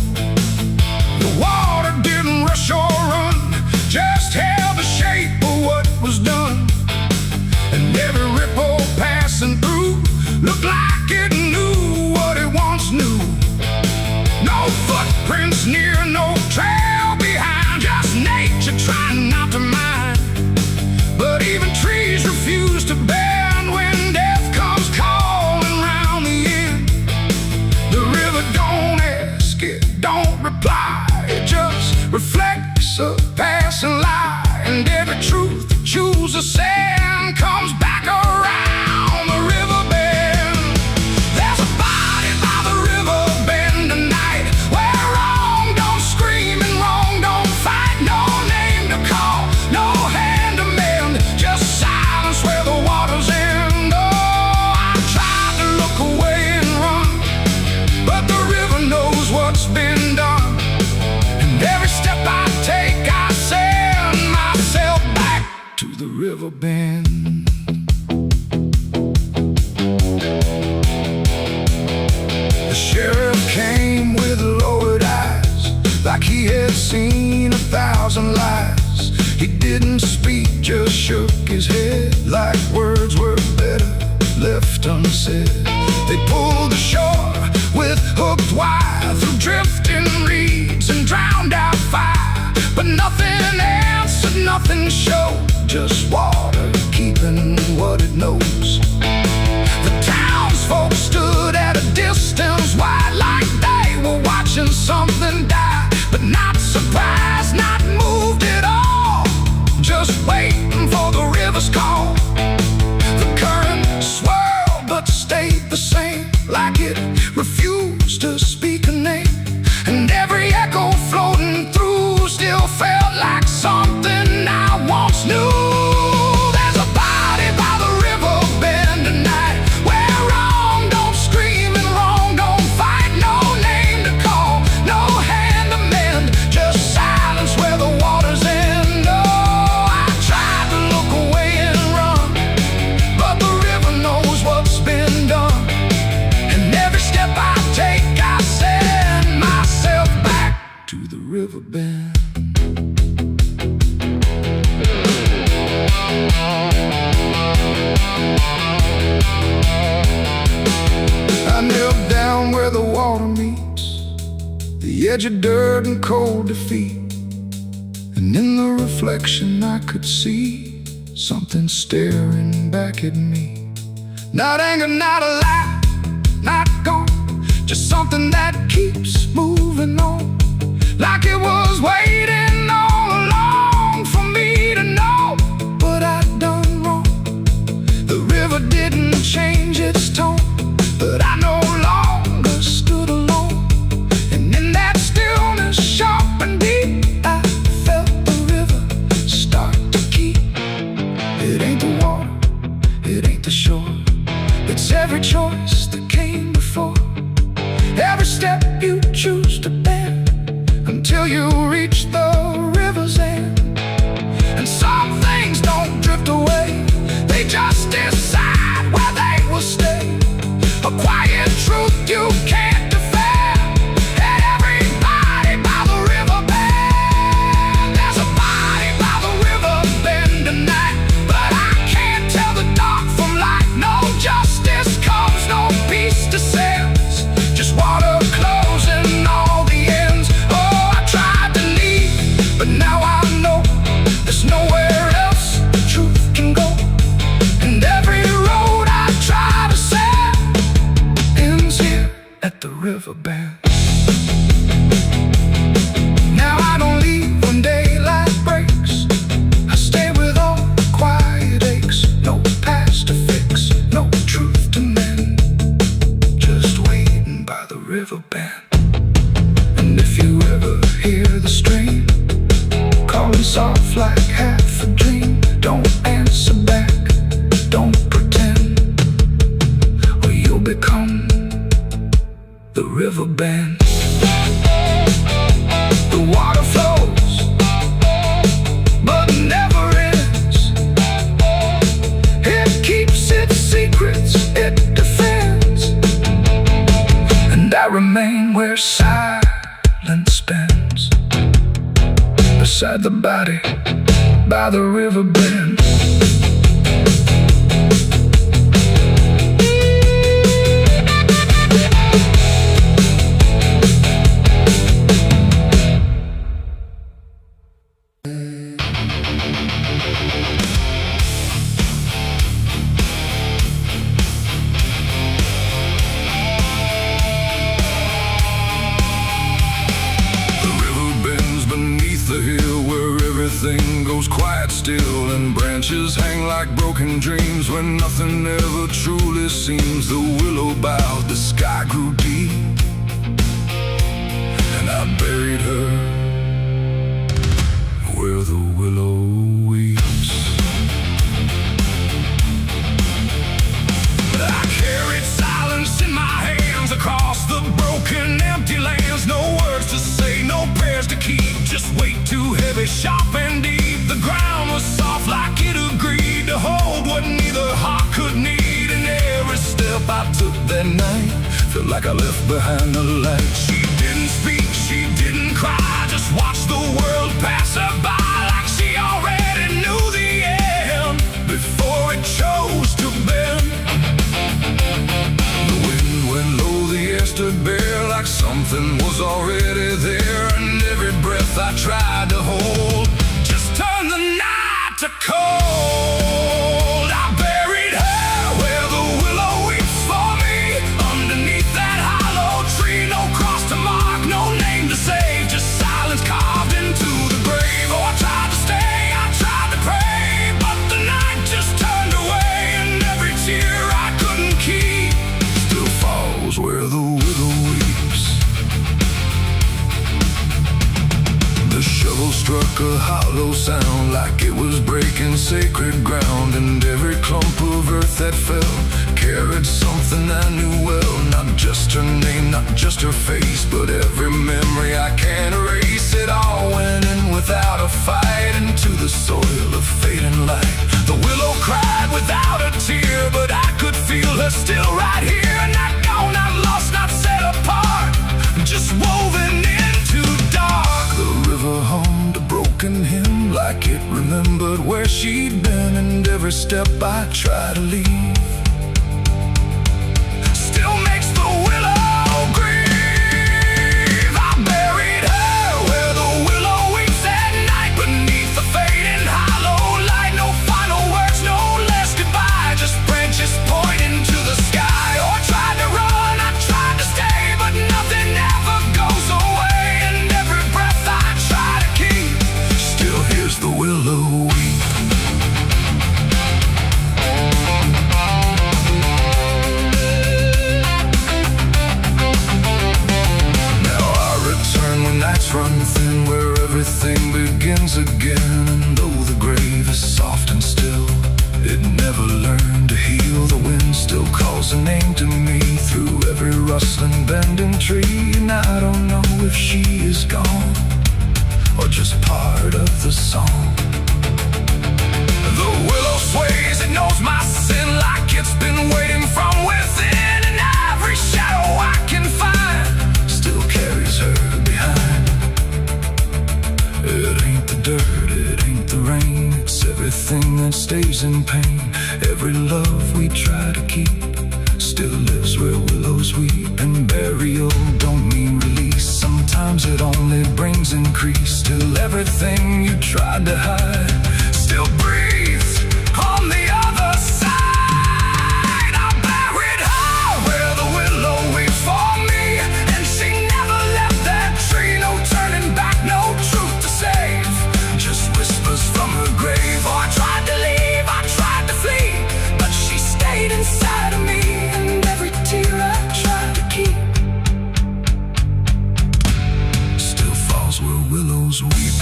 The water didn't rush or run, just held the shape of what was done. And every ripple passing through looked like it knew what it once knew. No footprints near, no trail behind, just nature trying not to mind. But even trees refuse to bend when death comes calling. Don't reply, it just reflects a passing lie. And every truth that chooses sand comes back around the river bend. There's a body by the river bend tonight, where wrong don't scream and wrong don't fight. No name to call, no hand to mend, just silence where the waters end. Oh, I tried to look away and run, but the river knows what's been done. And every step I take, I send myself back to the river bend. The sheriff came with lowered eyes, like he had seen 1,000 lies. He didn't speak, just shook his head, like words were better left unsaid. They pulled ashore with hooked wire through drifting reeds and drowned out fire. But nothing answered, nothing showed, just water keeping what it knows. The townsfolk stood at a distance wide, like they were watching something die. But not surprised, not moved at all, just waiting for the river's call. The current swirled but stayed the same, like it refused to speak a name. And every echo floating through still felt like something I once knew. There's a body by the river bend tonight, where wrong don't scream and wrong don't fight. No name to call, no hand to mend, just silence where the waters end. Oh, I tried to look away and run, but the river knows what's been done. And every step I take, I send myself back to the river bend. I knelt down where the water meets the edge of dirt and cold defeat. And in the reflection I could see something staring back at me. Not anger, not a lie, not gone, just something that keeps moving on, like it was waiting all along for me to know what I'd done wrong. The river didn't change its tone, but I no longer stood alone. And in that stillness, sharp and deep, I felt the river start to keep. It ain't the water, it ain't the shore, it's every choice that came before, every step you choose to river bend. Now I don't leave when daylight breaks. I stay with all the quiet aches. No past to fix, no truth to mend. Just waiting by the river bend. And if you ever hear the stream calling soft like half a dream, don't answer back, don't pretend, or you'll become the river bend. The water flows, but never ends. It keeps its secrets, it defends. And I remain where silence bends, beside the body, by the river bend. Everything goes quiet still, and branches hang like broken dreams when nothing ever truly seems. The willow bowed, the sky grew deep, and I buried her where the willow weeps. I carried silence in my hands across the broken empty lands. No words to say, no prayers to keep, just weight too heavy, sharp and deep. The ground was soft like it agreed to hold what neither heart could need. And every step I took that night felt like I left behind the light. She didn't speak, she didn't cry, just watched the world pass her by like she already knew the end before it chose to bend. The wind went low, the air stood bare like something was already there. And every breath I tried to hold just turned the night to cold. I buried her where the willow weeps for me, underneath that hollow tree. No cross to mark, no name to save, just silence carved into the grave. Oh, I tried to stay, I tried to pray, but the night just turned away. And every tear I couldn't keep still falls where the willow weeps. The shovel struck a hollow sound like it was breaking sacred ground. And every clump of earth that fell carried something I knew well. Not just her name, not just her face, but every memory I can't erase. It all went in without a fight into the soil of fading light. The willow cried without a tear, but I could feel her still right here. Not gone, not lost, not set apart, just woven into dark. The river hummed a broken hymn like it remembered where she'd been. And every step I try to leave still makes the willow grieve. I buried her where the willow weeps at night, beneath the fading hollow light. No final words, no less goodbye, just branches pointing to the sky. Oh, I tried to run, I tried to stay, but nothing ever goes away. And every breath I try to keep still hears the willow weep. Run thin where everything begins again. And though the grave is soft and still, it never learned to heal. The wind still calls a name to me through every rustling bending tree. And I don't know if she is gone or just part of the song. The willow sways, it knows my sin like it's been waiting from within. And every shadow I can find still carries her behind. It ain't the dirt, it ain't the rain, it's everything that stays in pain. Every love we try to keep still lives where willows weep. And burial don't mean release, sometimes it only brings increase. Still everything you tried to hide still breathes on the other side. I buried her where the willow weeps for me, willows weep.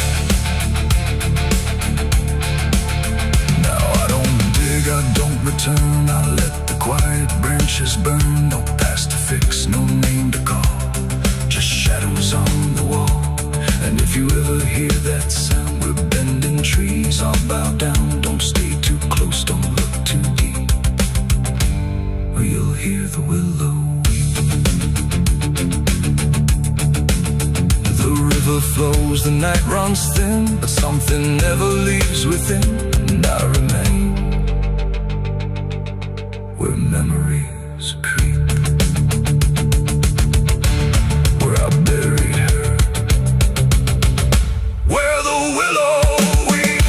Now I don't dig, I don't return, I let the quiet branches burn. No past to fix, no name to call, just shadows on the wall. And if you ever hear that sound, we're bending trees, I'll bow down. Don't stay too close, don't look too deep, or you'll hear the willow weep. The river flows, the night runs thin, but something never leaves within. And I remain where memories creep, where I buried her, where the willow weep.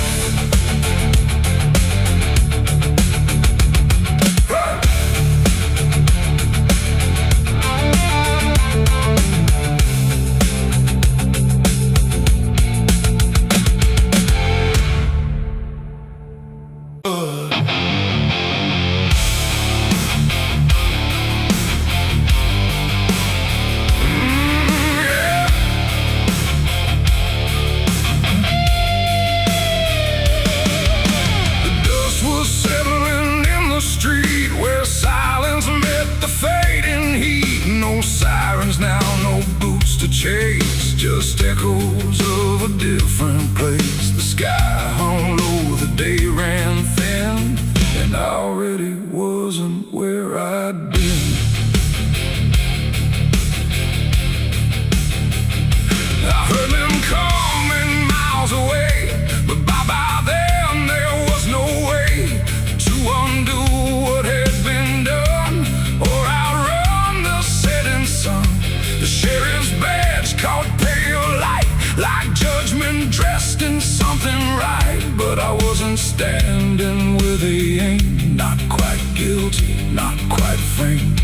Street where silence met the fading heat. No sirens now, no boots to chase, just echoes of a different place. The sky hung low, the day ran thin, and I already wasn't where I'd been. I heard them coming miles away, but by then there was no way to undo what had been done, or outrun the setting sun. The sheriff's badge caught pale light, like judgment dressed in something right. But I wasn't standing where they aimed, not quite guilty, not quite framed.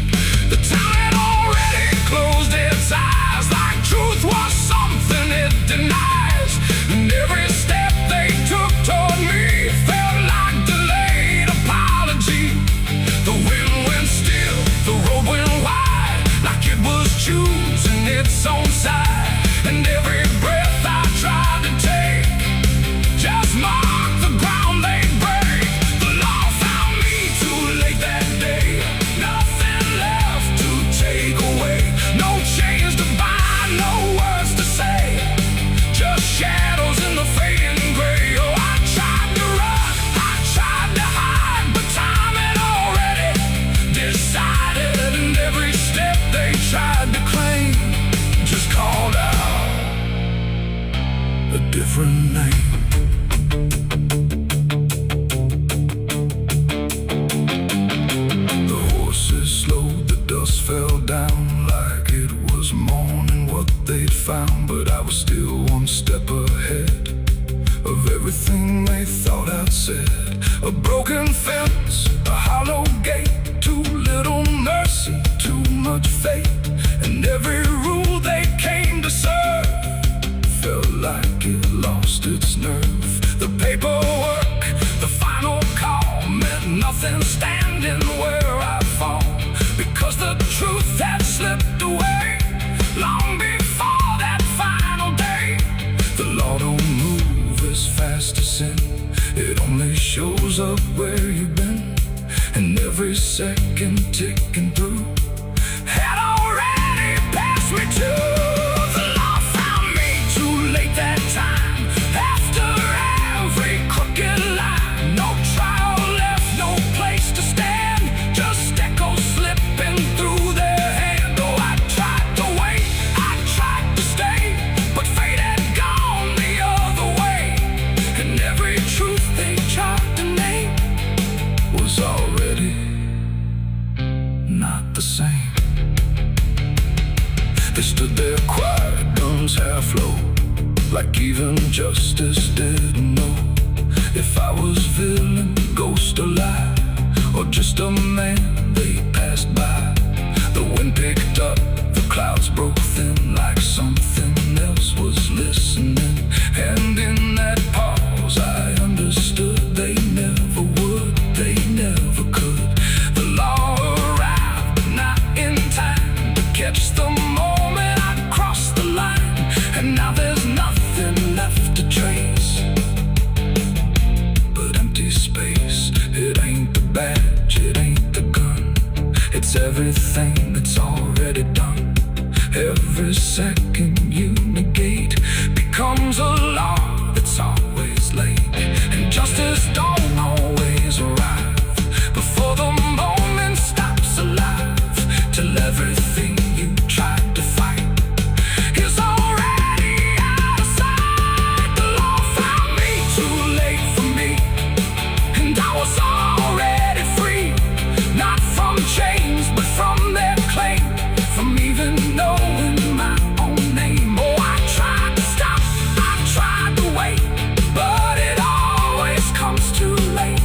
The town had already closed its eyes, like truth was something it denies. And every step they took toward me felt like delayed apology. The wind went still, the road went wide, like it was choosing its own side. And every breath I tried to take just marked the ground they'd break. The law found me too late that day, nothing left to take away. No chains to bind, no words to say, just shadows in the fading gray. Oh, I tried to run, I tried to hide, but time had already decided. And every step they tried to claim just called out a different name. The horses slowed, the dust fell down like it was morning what they'd found. But I was still one step ahead of everything they thought I'd said. A broken fence, a hollow gate, too little mercy, too much fate. And every rule they came to serve felt like it lost its nerve. The paperwork, the final call, meant nothing standing where I fall, because the truth had slipped away long before that final day. The law don't move as fast as sin, it only shows up where you've been. And every second ticking through had already passed me too. The law found me too late that time, after every crooked line. No trial left, no place to stand, just echoes slipping through their hand. Oh, I tried to wait, I tried to stay, but fate had gone the other way. And every truth they tried to name was already not the same. They stood there quiet, guns half low, like even justice didn't know if I was villain, ghost or lie, or just a man they passed by. The wind picked up, the clouds broke thin, like something else was listening. And in that pause I understood they never would, they never could. The law arrived, but not in time to catch the moment I crossed the line. And now there's nothing second you negate becomes a law that's always late, and justice don't always arrive before the moment stops alive, till everything you tried to fight is already out of sight. The law found me too late for me, and I was already free, not from chains but from their claim, from even knowing my own name. Oh, I tried to stop, I tried to wait, but it always comes too late,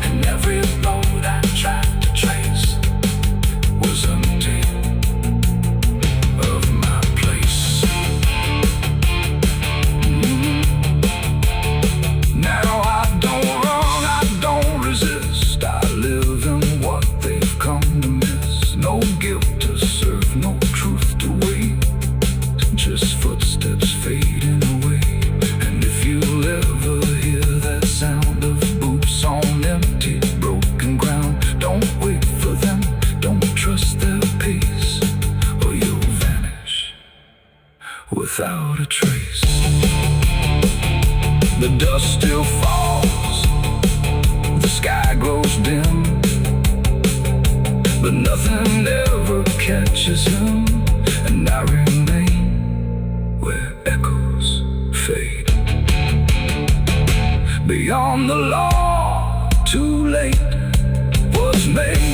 and every road I tried to trace was empty of my place. Now I don't run, I don't resist, I live in what they've come to miss. No guilt to serve, no truth to wait, just footsteps fading away. And if you'll ever hear that sound of boots on empty, broken ground, don't wait for them, don't trust their pace, or you'll vanish without a trace. The dust still falls, the sky grows dim, but nothing ever catches him, and I remain where echoes fade. Beyond the law, too late was made.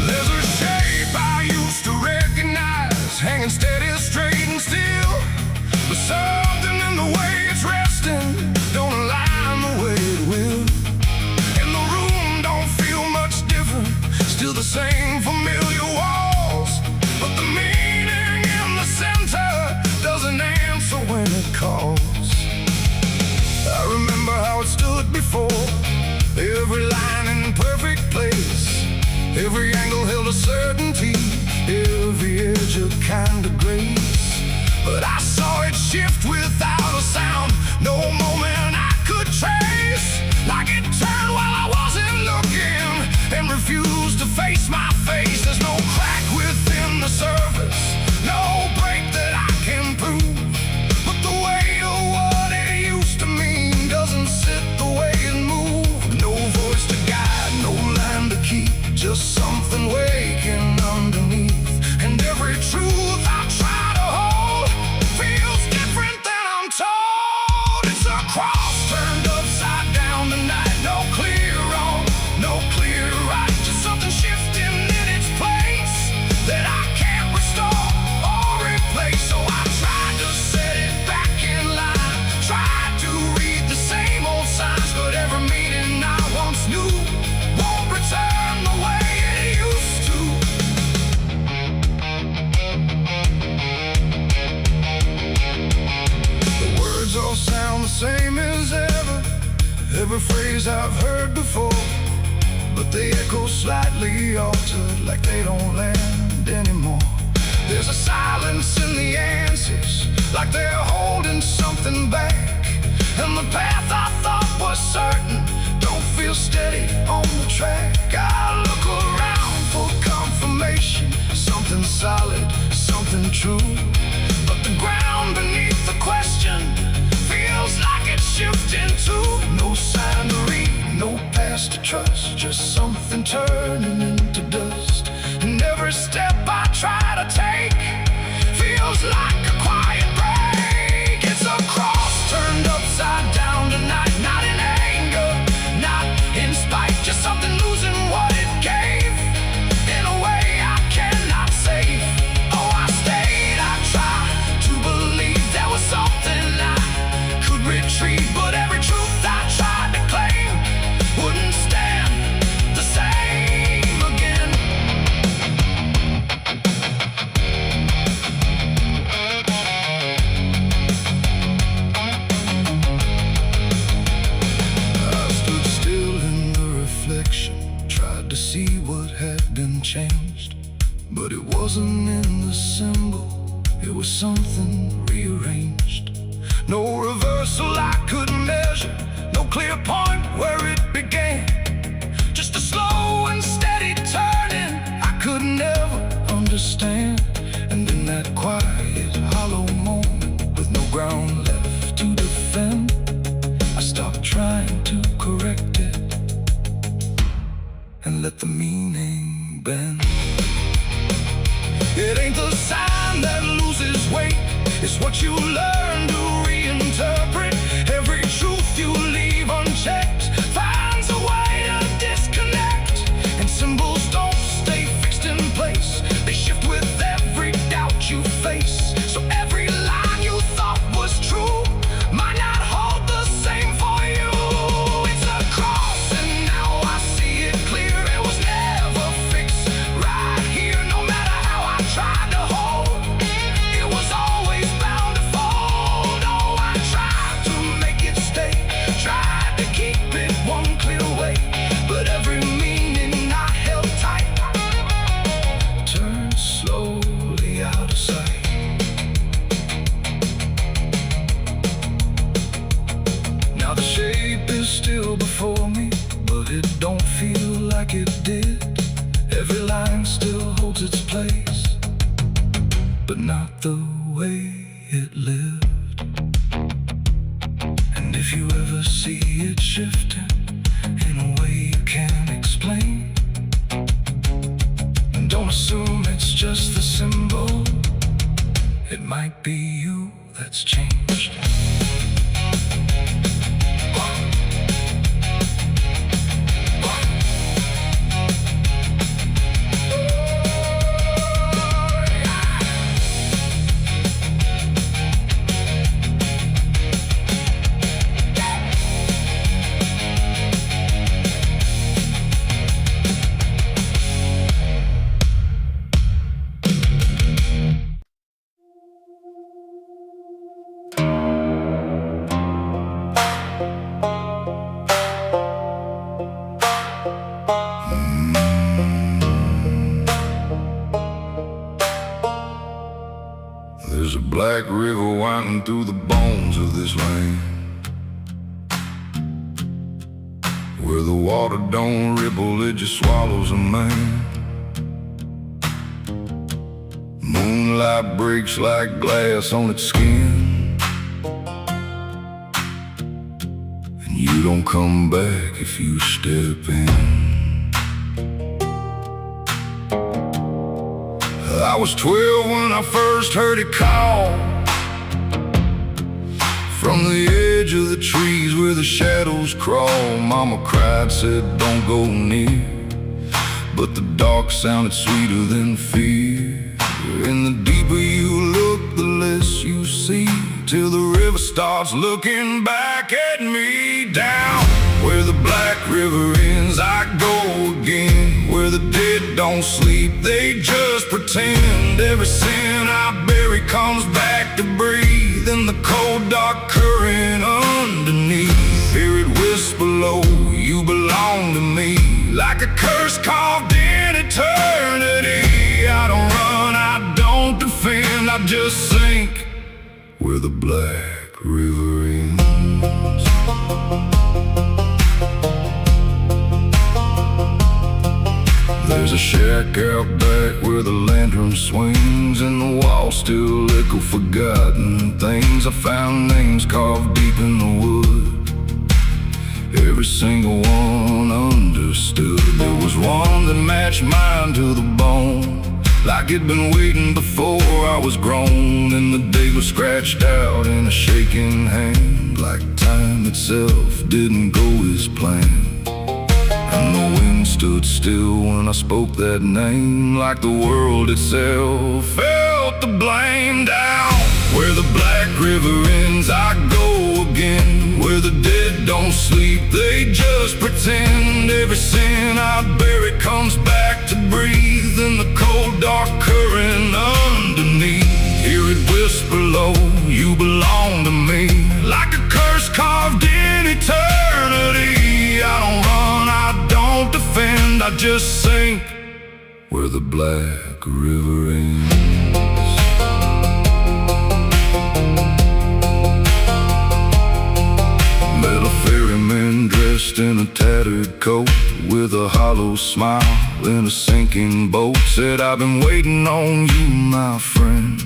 There's a shape I used to recognize, hanging steady, straight and still, but something in the way it's resting don't align the way it will. And the room don't feel much different, still the same familiar walls, but the meaning in the center doesn't answer when it calls. I remember how it stood before, every line in perfect place, every angle held a certainty, every edge a kind of grace. But I saw it shift without a sound, no moment I could trace, like it turned while I wasn't looking, and refused to face my face. There's no crack within the surface, no break that I can prove, but the weight of what it used to mean doesn't sit the way it moved. No voice to guide, no line to keep, just something waking underneath, and every truth I try to hold feels different than I'm told. It's a cross turned upside down tonight, no clear wrong, no clear right, just something shifting in its place that I can't restore or replace. So I tried to set it back in line, tried to read the same old signs, but every meaning I once knew won't return the way it used to. The words all sound the same as ever, every phrase I've heard before, but they echo slightly altered, like they don't land anymore. There's a silence in the answers, like they're holding something back, and the path I thought was certain don't feel steady on the track. I look around for confirmation, something solid, something true, but the ground beneath the question feels like it's shifting too. No sign to read, no past to trust, just something turning into dust, and every step I try to take feels like a quiet break. It's a cross turned upside down tonight, not in anger, not in spite, just something losing what it gave in a way I cannot save. Oh, I stayed, I tried to believe there was something I could retrieve, but every truth I tried to claim wouldn't stand the same had been changed. But it wasn't in the symbol, it was something rearranged. No reversal I could measure, no clear point where it began. Just a slow and steady turning I could never understand. And in that quiet, hollow moment, with no ground left to defend, I stopped trying to correct it and let the meaning bend. It ain't the sound that loses weight, it's what you learn to reinterpret. Every truth you leave unchecked finds a way to disconnect. And symbols don't stay fixed in place, they shift with every doubt you face. So every line you thought was true might not hold the same for you. It's a cross and now I see it clear. It was never fixed right here, no matter how I tried to hold. It was always bound to fold. Oh, I tried to make it stay, tried to keep it one clear way, but every meaning I held tight turned slowly out of sight. Now the shape is still before me, but it don't feel like it did. Every line still holds its place, but not the way it lived. And if you ever see it shifting in a way you can't explain, don't assume it's just the symbol, it might be you that's changed. There's a black river winding through the bones of this land, where the water don't ripple, it just swallows a man. Moonlight breaks like glass on its skin, and you don't come back if you step in. I was 12 when I first heard it call, from the edge of the trees where the shadows crawl. Mama cried, said don't go near, but the dark sounded sweeter than fear. And the deeper you look, the less you see, till the river starts looking back at me. Down where the black river ends, I go again. Where the dead don't sleep, they just pretend. Every sin I bury comes back to breathe in the cold dark current underneath. Hear it whisper low, you belong to me, like a curse carved in eternity. I don't run, I don't defend, I just sink where the black river ends. There's a shack out back where the lantern swings, and the walls still echo forgotten things. I found names carved deep in the wood, every single one understood. There was one that matched mine to the bone, like it'd been waiting before I was grown. And the day was scratched out in a shaking hand, like time itself didn't go as planned. And the wind stood still when I spoke that name, like the world itself felt the blame. Down where the black river ends, I go again. Where the dead don't sleep, they just pretend. Every sin I bury comes back to breathe in the cold dark current underneath. Hear it whisper low, you belong to me, like a curse carved in eternity. I don't run, I don't defend, I just sink where the Black River ends. Met a ferryman dressed in a tattered coat, with a hollow smile in a sinking boat. Said, I've been waiting on you, my friend.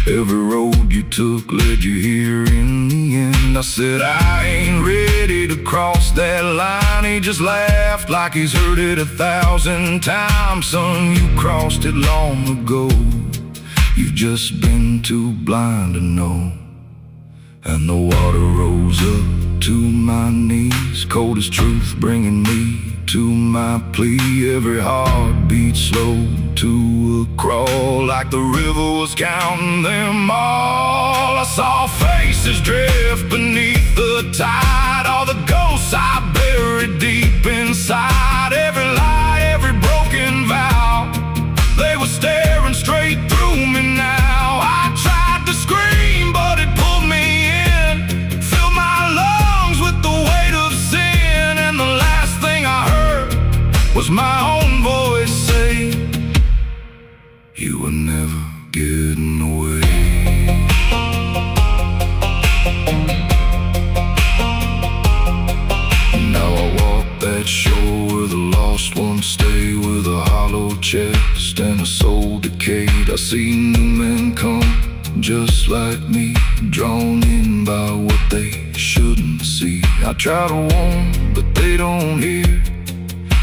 Every road you took led you here in the end. I said, I ain't ready to cross that line. He just laughed like he's heard it 1,000 times. Son, you crossed it long ago. You've just been too blind to know. And the water rose up to my knees, cold as truth, bringing me to my plea. Every heartbeat slowed to a crawl, like the river was counting them all. I saw faces drift beneath the tide, all the ghosts I buried deep inside. Every lie, every broken vow, they were staring straight through me now. I tried to scream, but it pulled me in, filled my lungs with the weight of sin. And the last thing I heard was my own voice say, you were never getting away. Now I walk that shore where the lost ones stay, with a hollow chest and a soul decayed. I see new men come just like me, drawn in by what they shouldn't see. I try to warn, but they don't hear.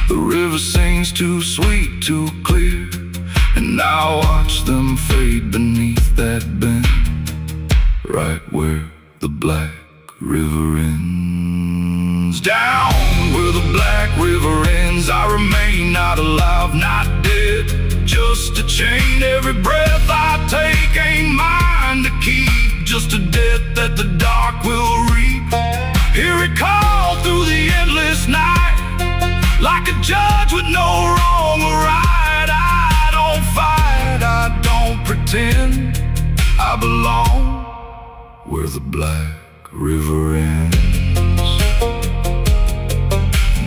The river sings too sweet, too clear, and I watch them fade beneath that bend, right where the Black River ends. Down where the Black River ends, I remain not alive, not dead, just a chain. Every breath I take ain't mine to keep, just a debt that the dark will reap. Hear it call through the endless night, like a judge with no wrong or right. I don't fight, I don't pretend, I belong where the Black River ends.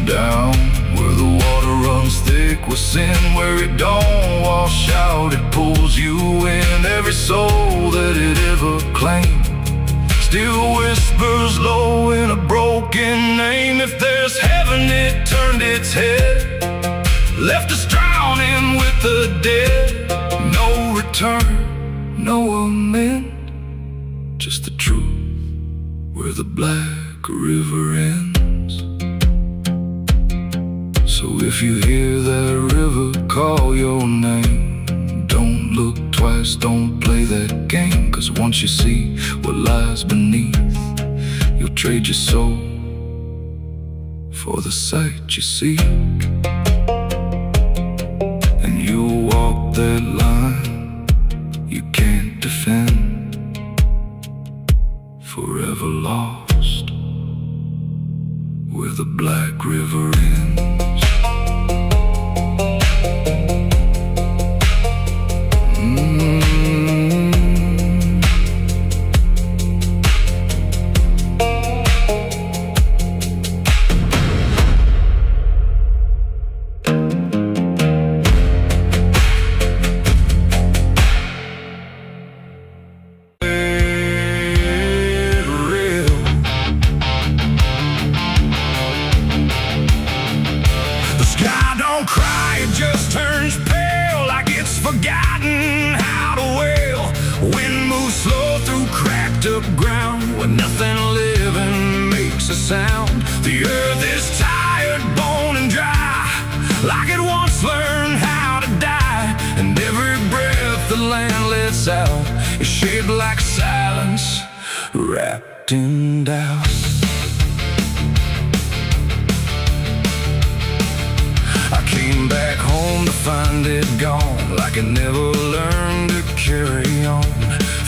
Down where the water runs thick with sin, where it don't wash out, it pulls you in. Every soul that it ever claimed still whispers low in a broken name. If there's heaven, it turned its head, left us drowning with the dead. No return, no amend, just the truth where the Black River ends. So if you hear that river call your name, don't look twice, don't play that game. Cause once you see what lies beneath, you'll trade your soul for the sight you seek. And you'll walk that line you can't defend, forever lost where the Black River ends. Forgotten how to wail. Wind moves slow through cracked up ground, where nothing living makes a sound. The earth is tired, bone and dry, like it once learned how to die. And every breath the land lets out is shaped like silence, wrapped in doubt. I came back home to find it gone, like it never learned to carry on.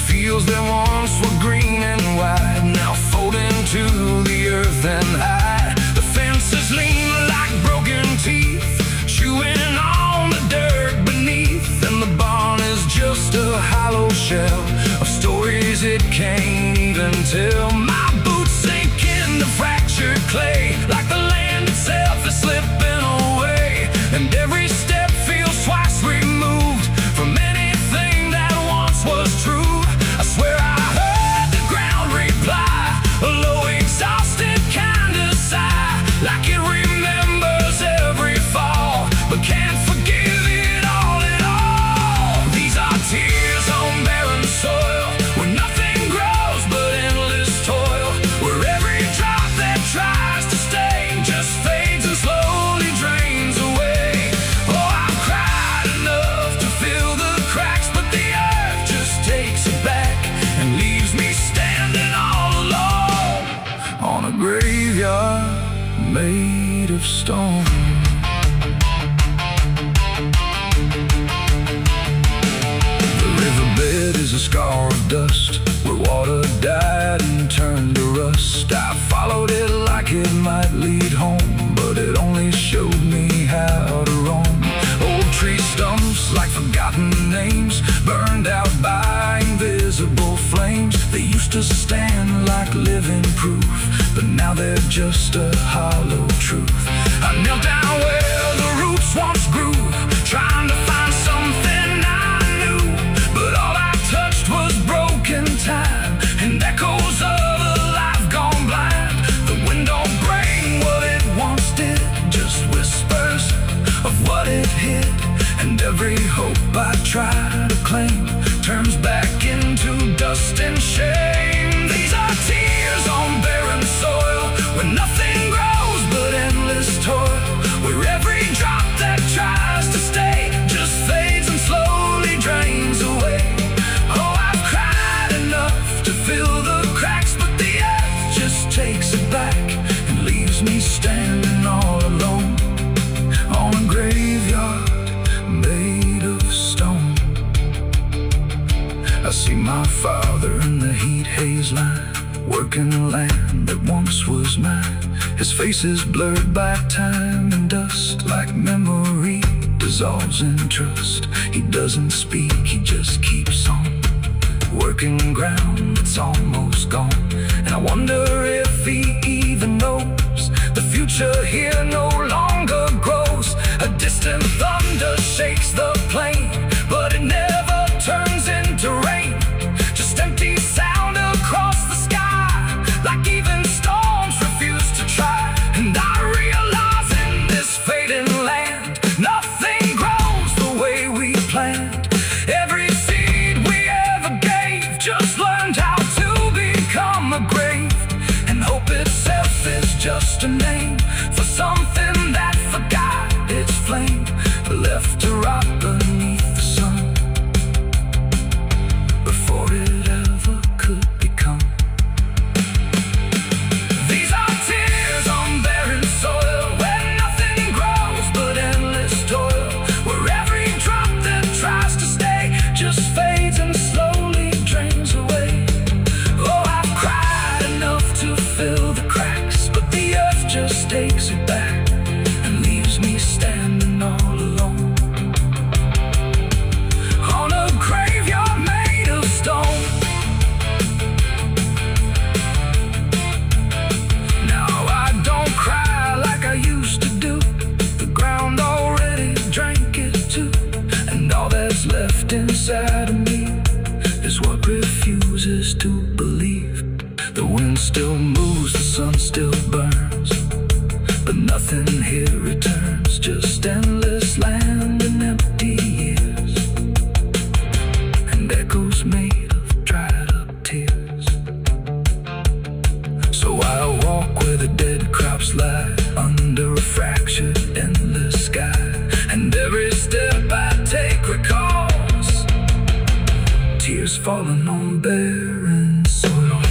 Fields that once were green and wide, now fold into the earth and hide. The fences lean like broken teeth, chewing on the dirt beneath. And the barn is just a hollow shell of stories it can't even tell. My boots sink into fractured clay, like the land itself is slipping away. And every step feels twice real. of stone. The riverbed is a scar of dust where water died and turned to rust. I followed it like it might lead home, but it only showed me how to roam. Old tree stumps like forgotten names, burned out by invisible flames. They used to stand like living proof, but now they're just a hollow truth. I knelt down where the roots once grew, trying to find something I knew, but all I touched was broken time and echoes of a life gone blind. The wind don't bring what it once did, just whispers of what it hid, and every hope I try to claim turns back into dust and shame. These are tears on barren soil, where nothing grows but endless toil, where every drop that tries to stay just fades and slowly drains away. Oh, I've cried enough to fill the cracks, but the earth just takes it back and leaves me standing all alone on a graveyard made of stone. I see my father in the heat haze line, working the land that once was mine. His face is blurred by time and dust, like memory dissolves in trust. He doesn't speak, he just keeps on working ground that's almost gone. And I wonder if he even knows the future here no longer grows. A distant thunder shakes the plain, but it never turns into rain. Just empty sound across the sky, like even storms refuse to try. And I realize in this fading land, nothing grows the way we planned. Every seed we ever gave just learned how to become a grave, and hope itself is just a name for something that forgot its flame, left to rot beneath the sun before it ever could become. These are tears on barren soil, where nothing grows but endless toil, where every drop that tries to stay just fades and slowly drains away. Oh, I've cried enough to fill the cracks, but the earth just takes it back and leaves me standing all alone on a graveyard made of stone. Now I don't cry like I used to do, the ground already drank it too, and all that's left inside of me is what refuses to believe. The wind still moves, the sun still burns, but nothing here returns, just endless land and empty years, and echoes made of dried up tears. So I walk where the dead crops lie, under a fractured endless sky, and every step I take recalls tears falling on barren soil.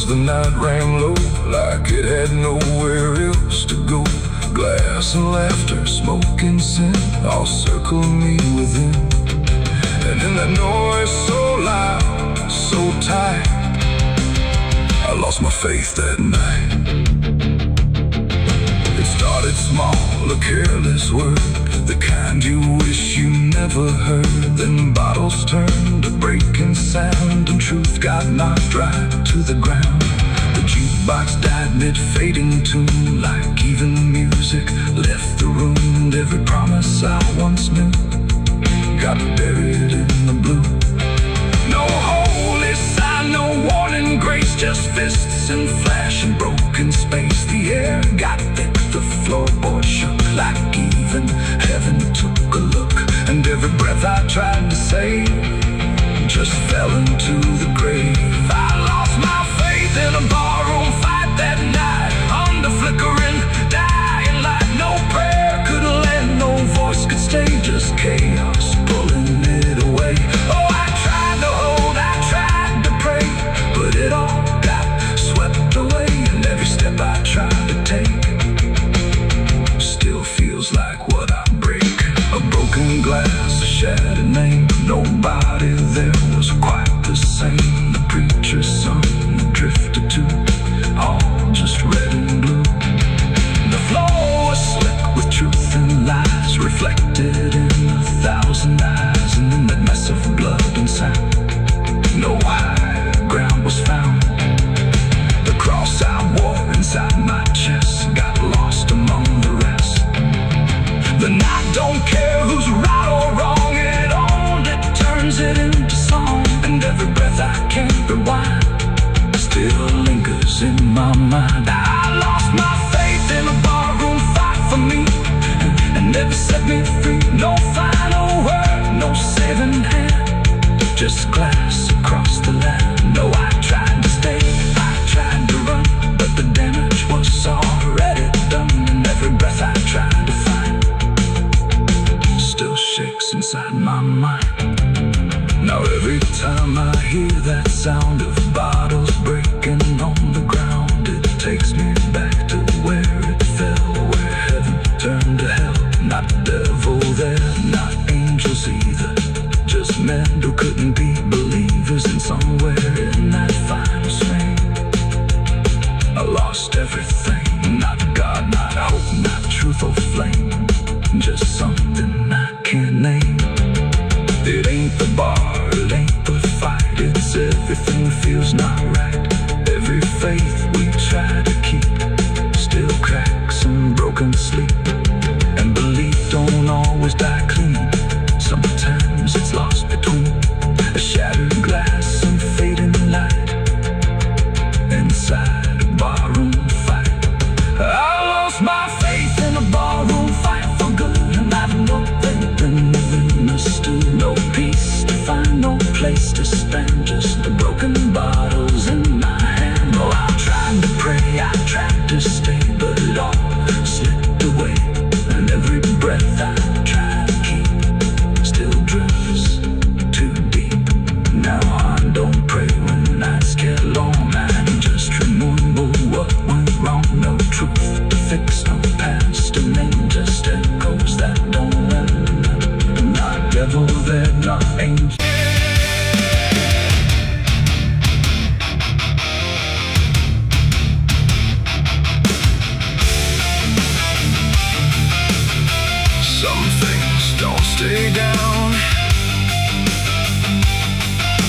The night rang low, like it had nowhere else to go. Glass and laughter, smoke and sin, all circle me within. And in that noise so loud, so tight, I lost my faith that night. It started small, a careless word, the kind you wish you never heard. Then bottles turned to breaking sound, and truth got knocked right to the ground. The jukebox died mid-fading tune, like even music left the room, and every promise I once knew got buried in the blue. No holy sign, no warning grace, just fists and flash and broken space. The air got thick, the floorboard shook, like even heaven took a look, and every breath I tried to save just fell into the grave. I lost my faith in a barroom fight that night, under flickering, dying light. No prayer could land, no voice could stay, just chaos pulling it away. Oh, my mind. I lost my faith in a barroom fight for me, and never set me free. No final word, no saving hand, just glass across the land. No, I tried to stay, I tried to run, but the damage was already done. And every breath I tried to find still shakes inside my mind. Now every time I hear that sound of bottles breaking on the ground, it takes me back to where it fell, where heaven turned to hell. Not devil there, not angels either, just men who couldn't be believers. And somewhere in that final swing, I lost everything. Not God, not hope, not truth or flame, just something I can't name. It ain't the bar, it ain't the fight, it's everything feels not right. Every faith we try to keep still cracks and broken sleep. And belief don't always die clean, sometimes it's lost between a shattered glass and fading light inside a barroom fight. I lost my faith in a barroom fight for good, and I've nothing been living a stew. No peace to find, no place to spend, just the broken bottles in my hand. Oh, I tried to pray, I tried to stay, but it all slipped away. And every breath I try to keep still drifts too deep. Now I don't pray when nights get long, I just remember what went wrong. No truth to fix, no past to name, just echoes that don't end. Not devil there, not angel. Some things don't stay down,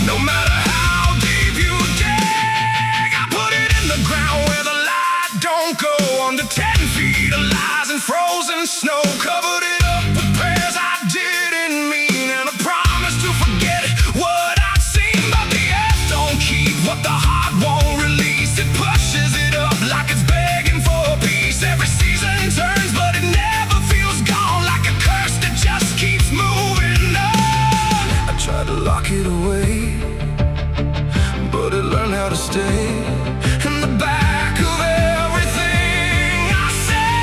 no matter how deep you dig. I put it in the ground where the light don't go. Under 10 feet of lies and frozen snow, covered it up with prayers I didn't mean, and a promise to forget what I'd seen. But the earth don't keep what the heart won't release. It pushes it up like it's begging for peace. Every season turns, but it never feels gone, like a curse that just keeps moving on. I tried to lock it away, but it learned how to stay in the back of everything I say.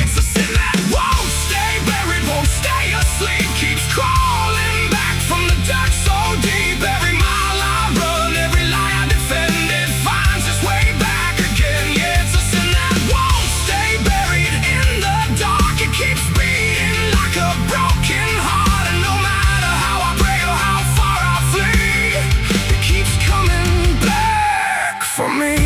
It's a sin that won't stay buried, won't stay asleep, keeps crawling back from the dark so deep. Every mile I run, every lie I defend, it finds its way back again. Yeah, it's a sin that won't stay buried in the dark. It keeps beating like a broken heart, and no matter how I pray or how far I flee, it keeps coming back for me.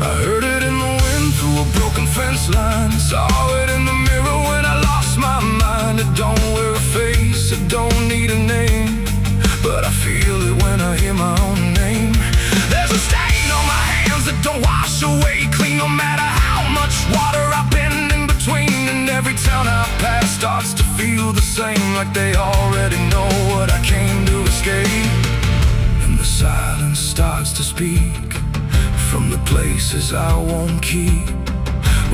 I heard it in the wind through a broken fence line, saw it in the mirror when I lost my mind. It don't wear a face, it don't need a name, but I feel it when I hear my own name. There's a stain on my hands that don't wash away clean, no matter how much water I've been in between. And every town I pass starts to feel the same, like they already know what I came to escape. And the silence starts to speak from the places I won't keep,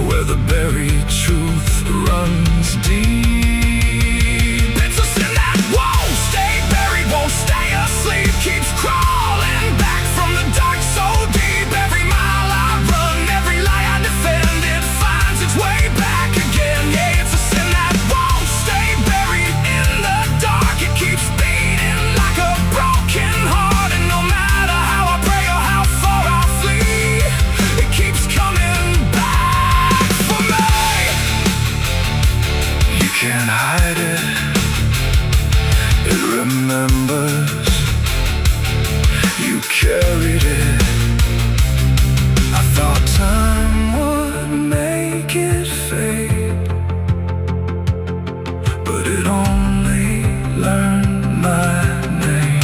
where the buried truth runs deep. It's a sin that won't stay buried, won't stay asleep, keeps crawling back from the dark so deep. Every mile I run, every lie I defend, it finds its way back again. Yeah, it's a sin that won't stay buried in the dark. It keeps beating like a broken heart, and no matter how I pray or how far I flee, it keeps coming back for me. You can't hide it, it remembers. You carried it. I thought time would make it fade, but it only learned my name.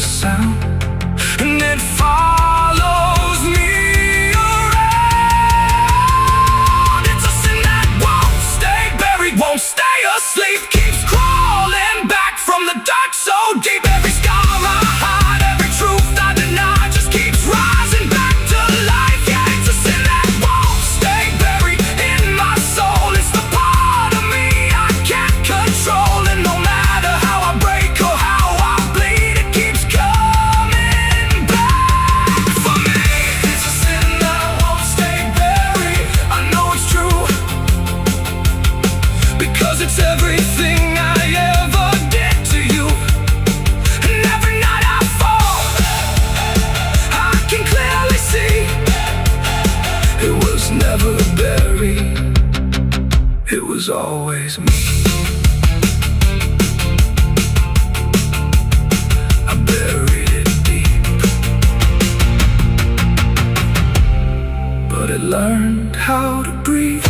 sound, and it follows me around. It's a sin that won't stay buried, won't stay asleep, keeps crawling back from the dark so deep. Every scar I hide, every truth I deny, just keeps rising back to life. Yeah, it's a sin that won't stay buried in my soul. It's the part of me I can't control, and no matter how I break or how I bleed, it keeps coming back for me. It's a sin that won't stay buried. I know it's true, because it's everything I ever did to you. And every night I fall, I can clearly see it was never buried, it was always me. I buried it deep, but it learned how to breathe.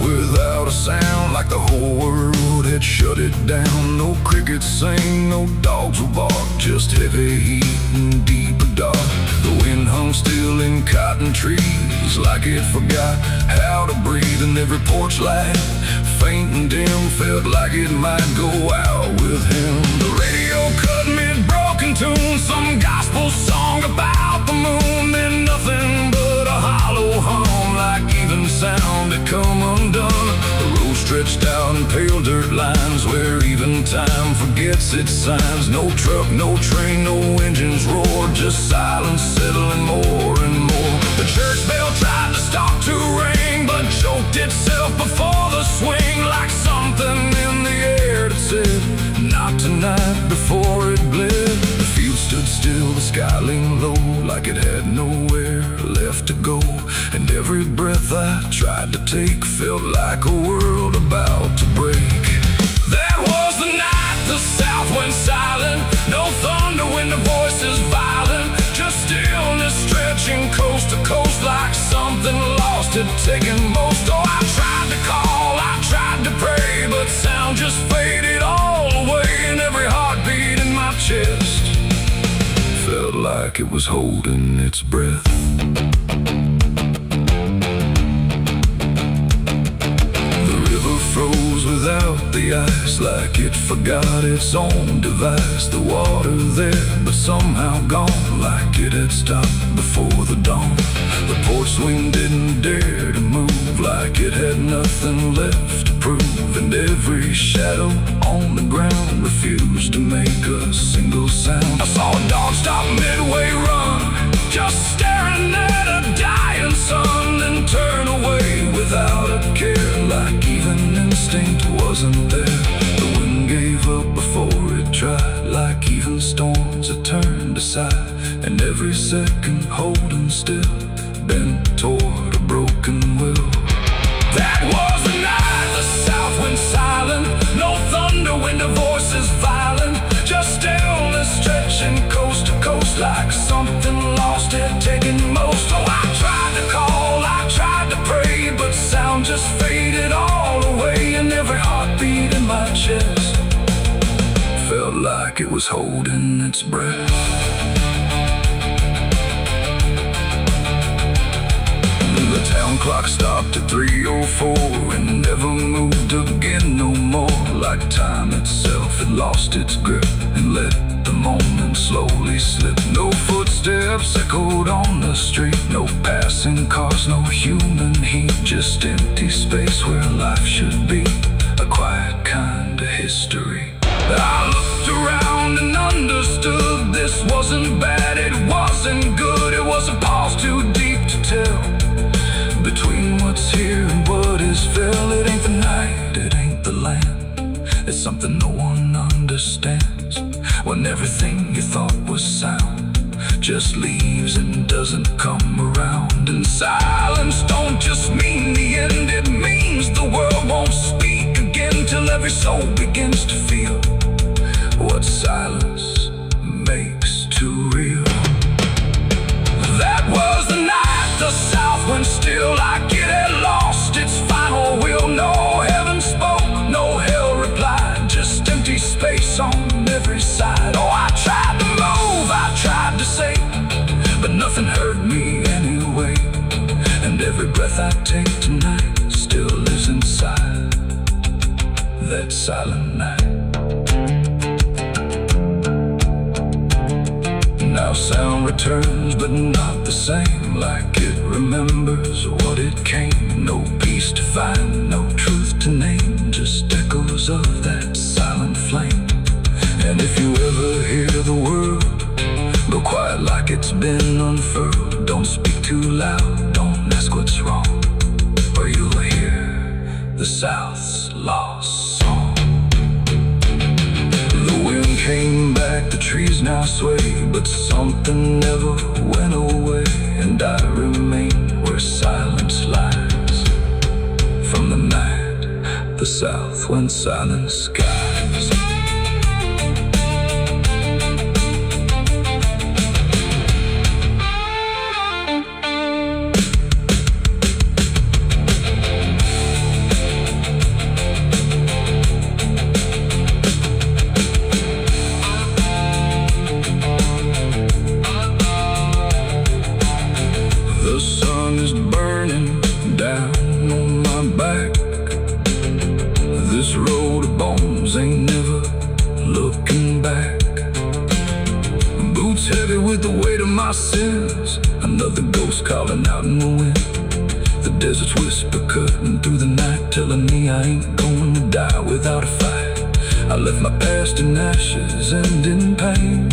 Without a sound, like the whole world had shut it down. No crickets sing, no dogs will bark, just heavy heat and deeper dark. The wind hung still in cotton trees, like it forgot how to breathe. And every porch light, faint and dim, felt like it might go out with him. The radio cut mid-broken tune, some gospel song about the moon. Then nothing but a hollow hum, like even sound had come undone. The road stretched out in pale dirt lines, where even time forgets its signs. No truck, no train, no engines roar, just silence settling more and more. The church bell tried to stop to ring, but choked itself before the swing, like something in the air that said, not tonight, before it bled. The field stood still, the sky leaned low, like it had nowhere left to go. And every breath I tried to take felt like a world about to break. That was the night the south went silent. No thunder when the voices violent, just stillness stretching coast to coast, like something lost had taken most. Oh, I tried to call, I tried to pray, but sound just faded all away. And every heartbeat in my chest felt like it was holding its breath. Froze without the ice, like it forgot its own device. The water there, but somehow gone, like it had stopped before the dawn. The porch swing didn't dare to move, like it had nothing left to prove. And every shadow on the ground refused to make a single sound. I saw a dog stop midway run, just staring at a dying sun, then turn away without a care, like even instinct wasn't there. The wind gave up before it tried, like even storms had turned aside. And every second holding still, bent toward a broken will. That was the night the south went silent. No thunder when the voices violent, just stillness stretching coast to coast, like something lost had taken most. Oh, I tried to call, I tried to pray, but sound just faded all away. And every heartbeat in my chest felt like it was holding its breath. The town clock stopped at 3:04 and never moved again no more, like time itself had lost its grip and let the moment slowly slip. No footsteps echoed on the street, no passing cars, no human heat, just empty space where life should be, a quiet kind of history. I looked around and understood this wasn't bad, it wasn't good. It was a pause too deep to tell, between what's here and what is fell. It ain't the night, it ain't the land, it's something no one understands. When everything you thought was sound just leaves and doesn't come around. And silence don't just mean the end, it means the world won't speak again, till every soul begins to feel what silence Every breath I take tonight still lives inside that silent night. Now sound returns, but not the same, like it remembers what it came. No peace to find, no truth to name, just echoes of that silent flame. And if you ever hear the word, go quiet like it's been unfurled. Don't speak too loud, don't ask what's wrong, or you'll hear the South's lost song. The wind came back, the trees now sway, but something never went away. And I remain where silence lies. From the night, the South went silent skies. The sun is burning down on my back. This road of bones ain't never looking back. Boots heavy with the weight of my sins. Another ghost calling out in the wind. The desert's whisper cutting through the night, telling me I ain't going to die without a fight. I left my past in ashes and in pain,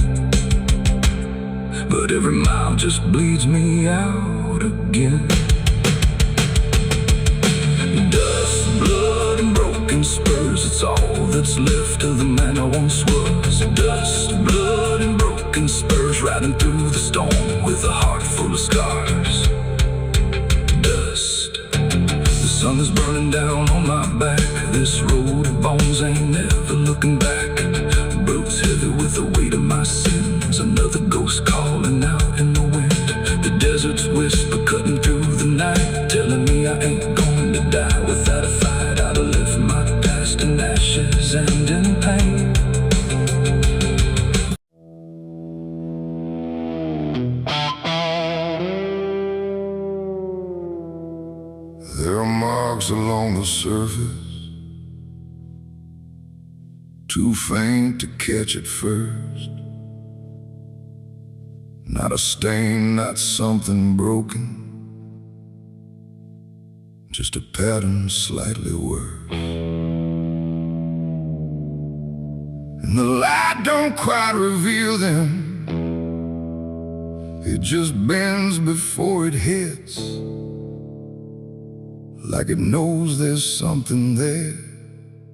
but every mile just bleeds me out again. Dust, blood, and broken spurs, it's all that's left of the man I once was. Dust, blood, and broken spurs, riding through the storm with a heart full of scars. Dust, the sun is burning down on my back. This road of bones ain't never looking back. Boots heavy with the weight of my sins. Another ghost calling out in the wind. The desert's whisper cutting through the night, telling me I ain't going to die without a fight. I'd have left my past in ashes and in pain. There are marks along the surface, too faint to catch at first. Not a stain, not something broken, just a pattern slightly worse. And the light don't quite reveal them, it just bends before it hits, like it knows there's something there